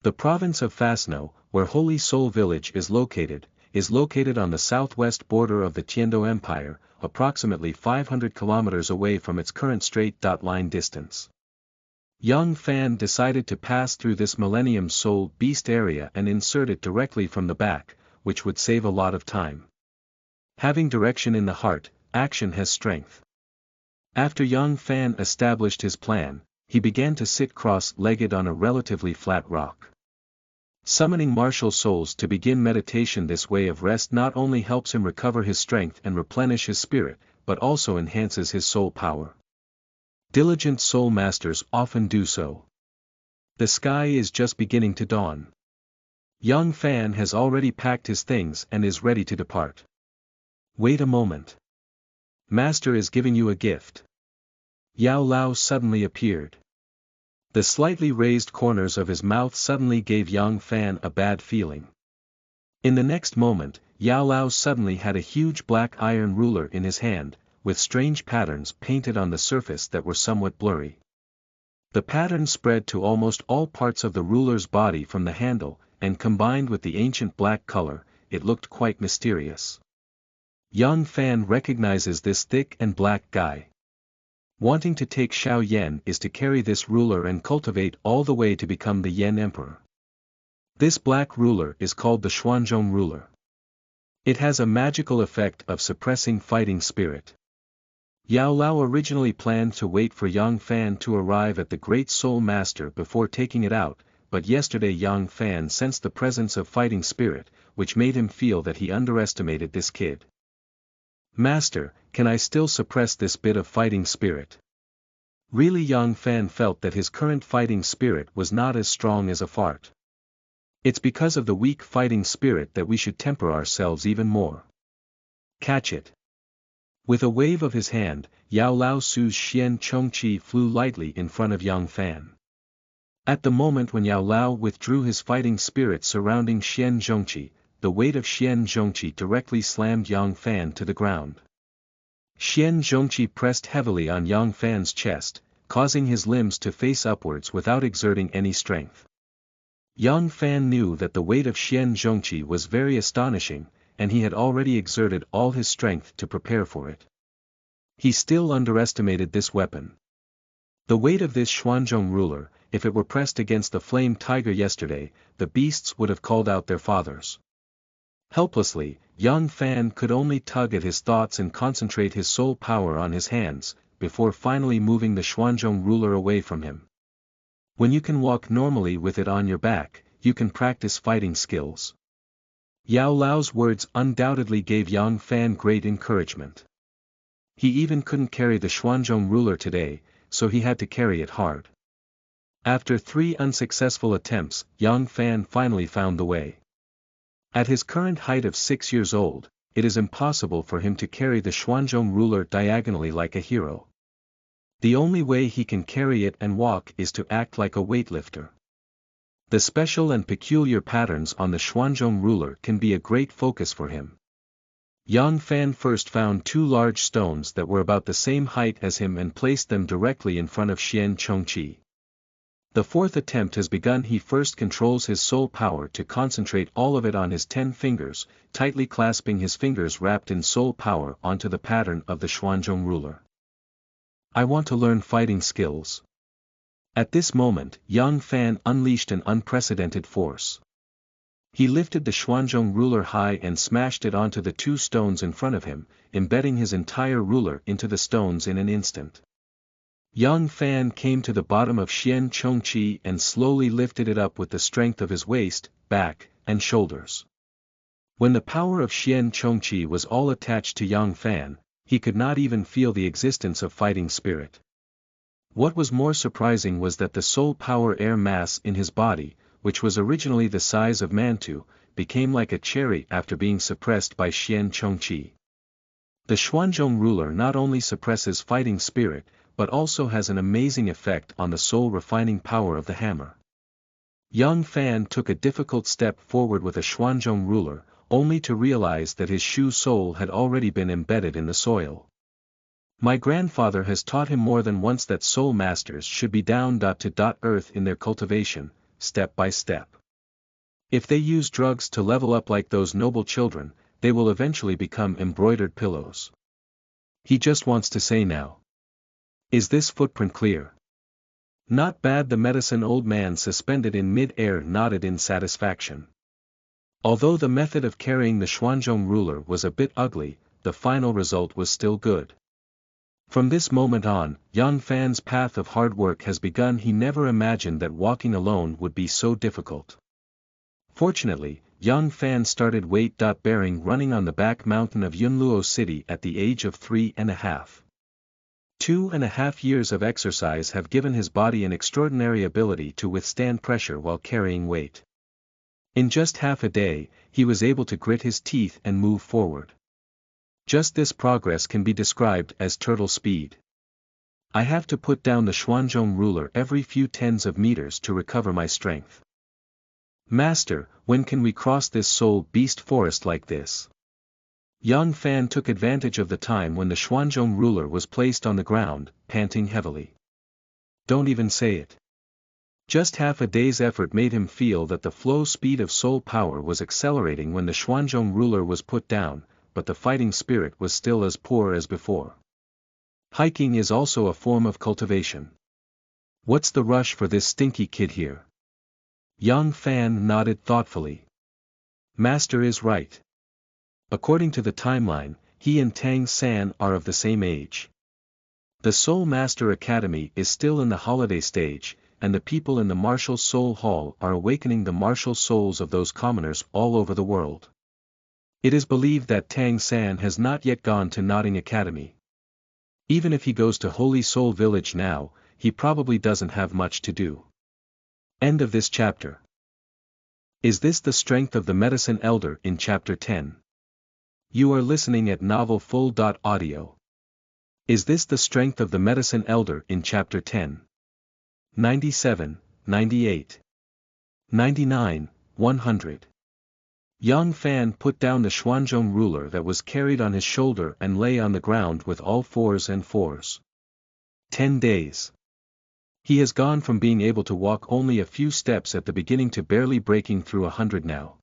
The province of Fasno, where Holy Soul Village is located on the southwest border of the Tiando Empire, approximately 500 kilometers away from its current straight line distance. Yang Fan decided to pass through this Millennium Soul Beast area and insert it directly from the back, which would save a lot of time. Having direction in the heart, action has strength. After Yang Fan established his plan, he began to sit cross-legged on a relatively flat rock. Summoning martial souls to begin meditation. This way of rest not only helps him recover his strength and replenish his spirit, but also enhances his soul power. Diligent soul masters often do so. The sky is just beginning to dawn. Yang Fan has already packed his things and is ready to depart. Wait a moment. Master is giving you a gift. Yao Lao suddenly appeared. The slightly raised corners of his mouth suddenly gave Yang Fan a bad feeling. In the next moment, Yao Lao suddenly had a huge black iron ruler in his hand, with strange patterns painted on the surface that were somewhat blurry. The pattern spread to almost all parts of the ruler's body from the handle, and combined with the ancient black color, it looked quite mysterious. Yang Fan recognizes this thick and black guy. Wanting to take Xiao Yan is to carry this ruler and cultivate all the way to become the Yan Emperor. This black ruler is called the Xuanzhong ruler. It has a magical effect of suppressing fighting spirit. Yao Lao originally planned to wait for Yang Fan to arrive at the Great Soul Master before taking it out, but yesterday Yang Fan sensed the presence of fighting spirit, which made him feel that he underestimated this kid. Master, can I still suppress this bit of fighting spirit? Really, Yang Fan felt that his current fighting spirit was not as strong as a fart. It's because of the weak fighting spirit that we should temper ourselves even more. Catch it. With a wave of his hand, Yao Lao Su's Xian Chongqi flew lightly in front of Yang Fan. At the moment when Yao Lao withdrew his fighting spirit surrounding Xian Zhongqi, the weight of Xian Zhongqi directly slammed Yang Fan to the ground. Xian Zhongqi pressed heavily on Yang Fan's chest, causing his limbs to face upwards without exerting any strength. Yang Fan knew that the weight of Xian Zhongqi was very astonishing, and he had already exerted all his strength to prepare for it. He still underestimated this weapon. The weight of this Xuanzhong ruler, if it were pressed against the flame tiger yesterday, the beasts would have called out their fathers. Helplessly, Yang Fan could only tug at his thoughts and concentrate his soul power on his hands, before finally moving the Xuanzhong ruler away from him. When you can walk normally with it on your back, you can practice fighting skills. Yao Lao's words undoubtedly gave Yang Fan great encouragement. He even couldn't carry the Xuanzhong ruler today, so he had to carry it hard. After 3 unsuccessful attempts, Yang Fan finally found the way. At his current height of 6 years old, it is impossible for him to carry the Xuanzhong ruler diagonally like a hero. The only way he can carry it and walk is to act like a weightlifter. The special and peculiar patterns on the Xuanzhong ruler can be a great focus for him. Yang Fan first found 2 large stones that were about the same height as him and placed them directly in front of Xian Chongqi. The 4th attempt has begun. He first controls his soul power to concentrate all of it on his 10 fingers, tightly clasping his fingers wrapped in soul power onto the pattern of the Xuanzhong ruler. I want to learn fighting skills. At this moment, Yang Fan unleashed an unprecedented force. He lifted the Xuanzhong ruler high and smashed it onto the two stones in front of him, embedding his entire ruler into the stones in an instant. Yang Fan came to the bottom of Xian Chongqi and slowly lifted it up with the strength of his waist, back, and shoulders. When the power of Xian Chongqi was all attached to Yang Fan, he could not even feel the existence of fighting spirit. What was more surprising was that the soul power air mass in his body, which was originally the size of Mantu, became like a cherry after being suppressed by Xian Chongqi. The Xuanzhong ruler not only suppresses fighting spirit, but also has an amazing effect on the soul refining power of the hammer. Yang Fan took a difficult step forward with a Xuanzhong ruler, only to realize that his Shu soul had already been embedded in the soil. My grandfather has taught him more than once that soul masters should be down to earth in their cultivation, step by step. If they use drugs to level up like those noble children, they will eventually become embroidered pillows. He just wants to say now. Is this footprint clear? Not bad. The medicine old man suspended in mid-air nodded in satisfaction. Although the method of carrying the Xuanzhong ruler was a bit ugly, the final result was still good. From this moment on, Yang Fan's path of hard work has begun. He never imagined that walking alone would be so difficult. Fortunately, Yang Fan started weight-bearing running on the back mountain of Yunluo City at the age of 3.5. 2.5 years of exercise have given his body an extraordinary ability to withstand pressure while carrying weight. In just half a day, he was able to grit his teeth and move forward. Just this progress can be described as turtle speed. I have to put down the Xuanzhong ruler every few tens of meters to recover my strength. Master, when can we cross this soul beast forest like this? Yang Fan took advantage of the time when the Xuanzhong ruler was placed on the ground, panting heavily. Don't even say it. Just half a day's effort made him feel that the flow speed of soul power was accelerating when the Xuanzhong ruler was put down, but the fighting spirit was still as poor as before. Hiking is also a form of cultivation. What's the rush for this stinky kid here? Yang Fan nodded thoughtfully. Master is right. According to the timeline, he and Tang San are of the same age. The Soul Master Academy is still in the holiday stage, and the people in the Martial Soul Hall are awakening the martial souls of those commoners all over the world. It is believed that Tang San has not yet gone to Nodding Academy. Even if he goes to Holy Soul Village now, he probably doesn't have much to do. End of this chapter. Is this the strength of the medicine elder in chapter 10? You are listening at novelfull.audio. Is this the strength of the medicine elder in chapter 10? 97, 98, 99, 100. Yang Fan put down the Xuanzhong ruler that was carried on his shoulder and lay on the ground with all fours and fours. 10 days. He has gone from being able to walk only a few steps at the beginning to barely breaking through 100 now.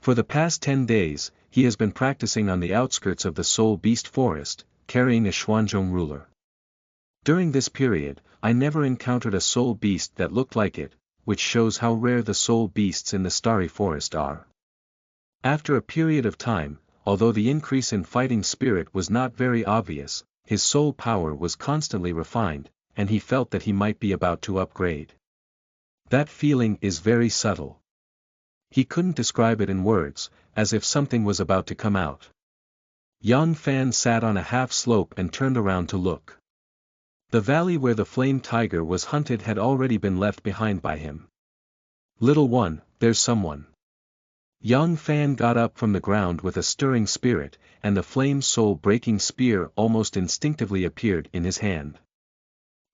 For the past 10 days, he has been practicing on the outskirts of the Soul Beast Forest, carrying a Xuanzhong ruler. During this period, I never encountered a soul beast that looked like it, which shows how rare the soul beasts in the Starry Forest are. After a period of time, although the increase in fighting spirit was not very obvious, his soul power was constantly refined, and he felt that he might be about to upgrade. That feeling is very subtle. He couldn't describe it in words, as if something was about to come out. Yang Fan sat on a half-slope and turned around to look. The valley where the flame tiger was hunted had already been left behind by him. Little one, there's someone. Yang Fan got up from the ground with a stirring spirit, and the flame soul-breaking spear almost instinctively appeared in his hand.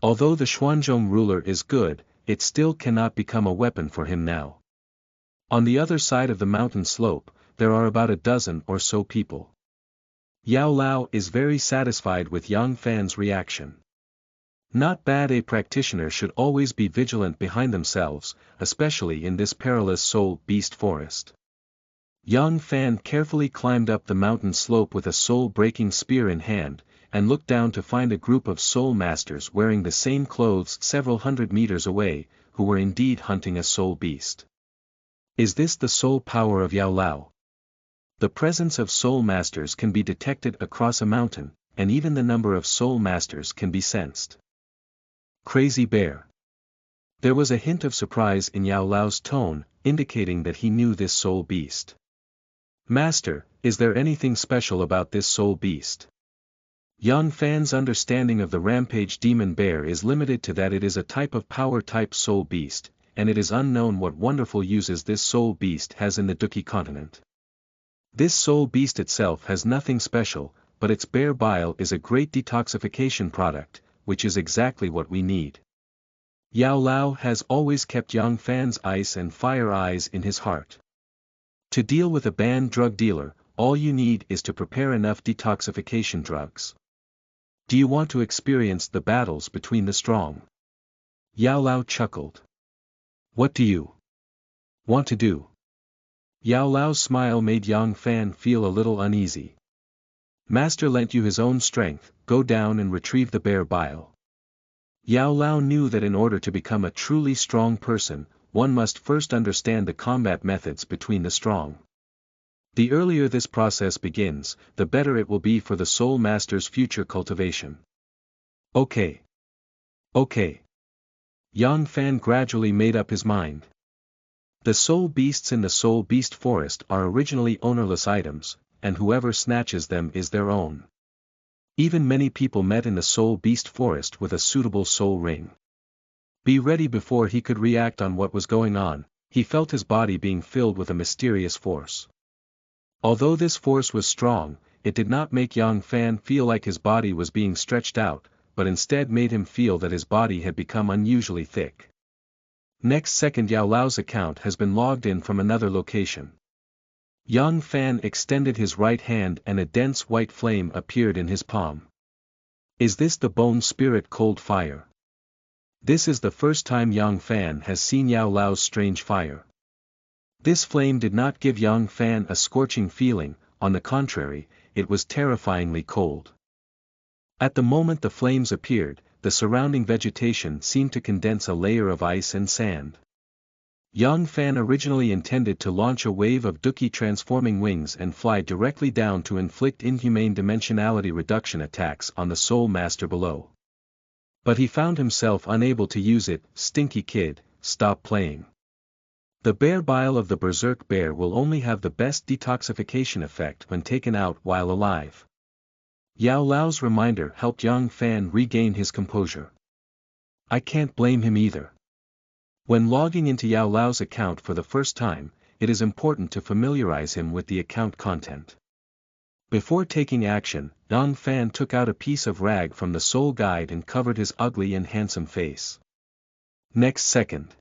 Although the Xuanzhong ruler is good, it still cannot become a weapon for him now. On the other side of the mountain slope, there are about a dozen or so people. Yao Lao is very satisfied with Yang Fan's reaction. Not bad. A practitioner should always be vigilant behind themselves, especially in this perilous soul beast forest. Yang Fan carefully climbed up the mountain slope with a soul-breaking spear in hand, and looked down to find a group of soul masters wearing the same clothes several hundred meters away, who were indeed hunting a soul beast. Is this the soul power of Yao Lao? The presence of soul masters can be detected across a mountain, and even the number of soul masters can be sensed. Crazy bear. There was a hint of surprise in Yao Lao's tone, indicating that he knew this soul beast. Master, is there anything special about this soul beast? Yang Fan's understanding of the rampage demon bear is limited to that it is a type of power-type soul beast, and it is unknown what wonderful uses this soul beast has in the Duki continent. This soul beast itself has nothing special, but its bear bile is a great detoxification product, which is exactly what we need. Yao Lao has always kept Yang Fan's ice and fire eyes in his heart. To deal with a banned drug dealer, all you need is to prepare enough detoxification drugs. Do you want to experience the battles between the strong? Yao Lao chuckled. What do you want to do? Yao Lao's smile made Yang Fan feel a little uneasy. Master lent you his own strength, go down and retrieve the bear bile. Yao Lao knew that in order to become a truly strong person, one must first understand the combat methods between the strong. The earlier this process begins, the better it will be for the soul master's future cultivation. Okay. Yang Fan gradually made up his mind. The soul beasts in the soul beast forest are originally ownerless items, and whoever snatches them is their own. Even many people met in the soul beast forest with a suitable soul ring. Be ready before he could react on what was going on, he felt his body being filled with a mysterious force. Although this force was strong, it did not make Yang Fan feel like his body was being stretched out, but instead made him feel that his body had become unusually thick. Next second Yao Lao's account has been logged in from another location. Yang Fan extended his right hand and a dense white flame appeared in his palm. Is this the bone spirit cold fire? This is the first time Yang Fan has seen Yao Lao's strange fire. This flame did not give Yang Fan a scorching feeling, on the contrary, it was terrifyingly cold. At the moment the flames appeared, the surrounding vegetation seemed to condense a layer of ice and sand. Yang Fan originally intended to launch a wave of Duki transforming wings and fly directly down to inflict inhumane dimensionality reduction attacks on the soul master below. But he found himself unable to use it. Stinky kid, stop playing. The bear bile of the berserk bear will only have the best detoxification effect when taken out while alive. Yao Lao's reminder helped Yang Fan regain his composure. I can't blame him either. When logging into Yao Lao's account for the first time, it is important to familiarize him with the account content. Before taking action, Yang Fan took out a piece of rag from the soul guide and covered his ugly and handsome face. Next second.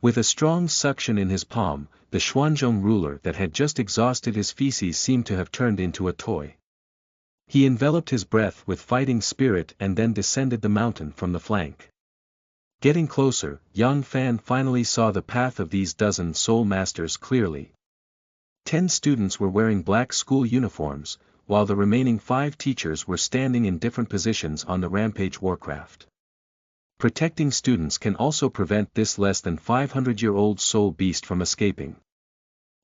With a strong suction in his palm, the Xuanzhong ruler that had just exhausted his feces seemed to have turned into a toy. He enveloped his breath with fighting spirit and then descended the mountain from the flank. Getting closer, Yang Fan finally saw the path of these dozen soul masters clearly. 10 students were wearing black school uniforms, while the remaining 5 teachers were standing in different positions on the rampage warcraft. Protecting students can also prevent this less than 500-year-old soul beast from escaping.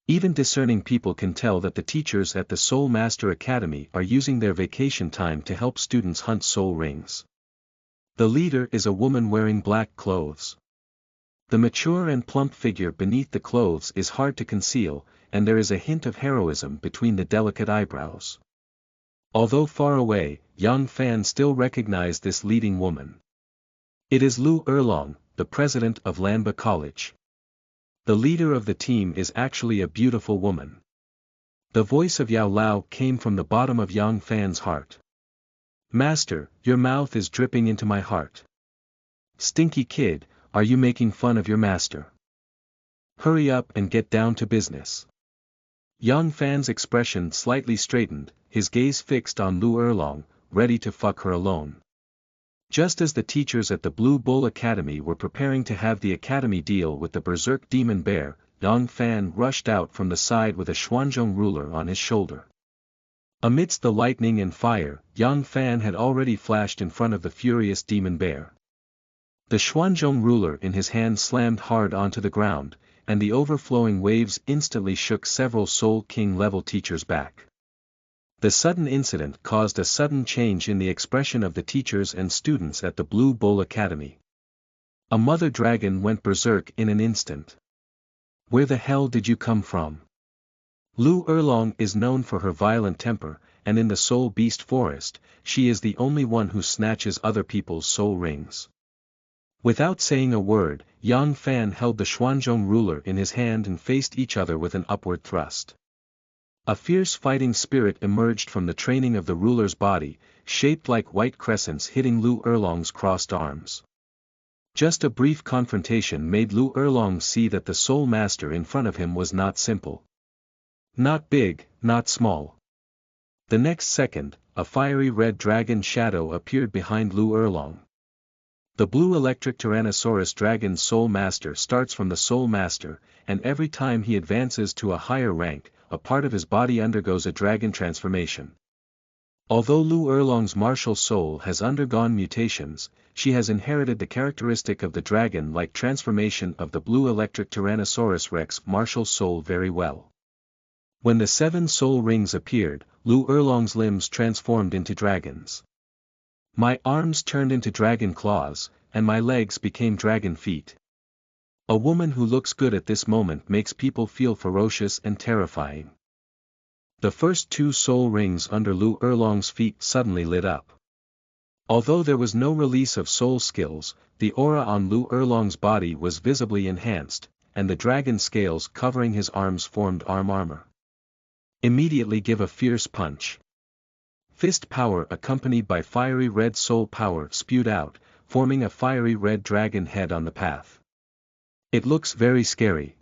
Even discerning people can tell that the teachers at the Soul Master Academy are using their vacation time to help students hunt soul rings. The leader is a woman wearing black clothes. The mature and plump figure beneath the clothes is hard to conceal, and there is a hint of heroism between the delicate eyebrows. Although far away, Yang Fan still recognized this leading woman. It is Lu Erlong, the president of Lanba College. The leader of the team is actually a beautiful woman. The voice of Yao Lao came from the bottom of Yang Fan's heart. Master, your mouth is dripping into my heart. Stinky kid, are you making fun of your master? Hurry up and get down to business. Yang Fan's expression slightly straightened, his gaze fixed on Lu Erlong, ready to fuck her alone. Just as the teachers at the Blue Bull Academy were preparing to have the academy deal with the Berserk Demon Bear, Yang Fan rushed out from the side with a Xuanzhong ruler on his shoulder. Amidst the lightning and fire, Yang Fan had already flashed in front of the furious Demon Bear. The Xuanzhong ruler in his hand slammed hard onto the ground, and the overflowing waves instantly shook several Soul King level teachers back. The sudden incident caused a sudden change in the expression of the teachers and students at the Blue Bowl Academy. A mother dragon went berserk in an instant. Where the hell did you come from? Lu Erlong is known for her violent temper, and in the Soul Beast Forest, she is the only one who snatches other people's soul rings. Without saying a word, Yang Fan held the Xuanzhong ruler in his hand and faced each other with an upward thrust. A fierce fighting spirit emerged from the training of the ruler's body, shaped like white crescents hitting Lu Erlong's crossed arms. Just a brief confrontation made Lu Erlong see that the Soul Master in front of him was not simple. Not big, not small. The next second, a fiery red dragon shadow appeared behind Lu Erlong. The blue electric Tyrannosaurus dragon's Soul Master starts from the Soul Master, and every time he advances to a higher rank, a part of his body undergoes a dragon transformation. Although Lu Erlong's martial soul has undergone mutations, she has inherited the characteristic of the dragon-like transformation of the blue electric Tyrannosaurus Rex martial soul very well. When the 7 soul rings appeared, Lu Erlong's limbs transformed into dragons. My arms turned into dragon claws, and my legs became dragon feet. A woman who looks good at this moment makes people feel ferocious and terrifying. The first 2 soul rings under Lu Erlong's feet suddenly lit up. Although there was no release of soul skills, the aura on Lu Erlong's body was visibly enhanced, and the dragon scales covering his arms formed arm armor. Immediately give a fierce punch. Fist power accompanied by fiery red soul power spewed out, forming a fiery red dragon head on the path. It looks very scary.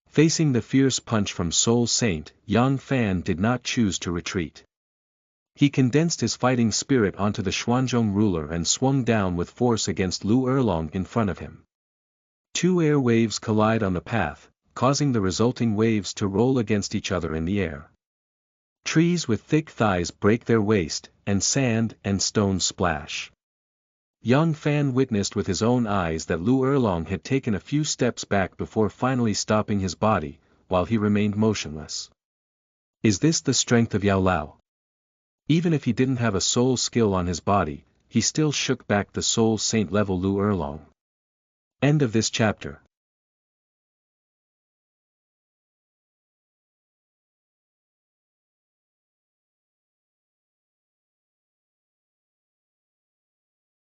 Facing the fierce punch from Soul Saint, Yang Fan did not choose to retreat. He condensed his fighting spirit onto the Xuanzhong ruler and swung down with force against Lu Erlong in front of him. 2 air waves collide on the path, causing the resulting waves to roll against each other in the air. Trees with thick thighs break their waist, and sand and stones splash. Yang Fan witnessed with his own eyes that Lu Erlong had taken a few steps back before finally stopping his body, while he remained motionless. Is this the strength of Yao Lao? Even if he didn't have a soul skill on his body, he still shook back the Soul Saint level Lu Erlong. End of this chapter.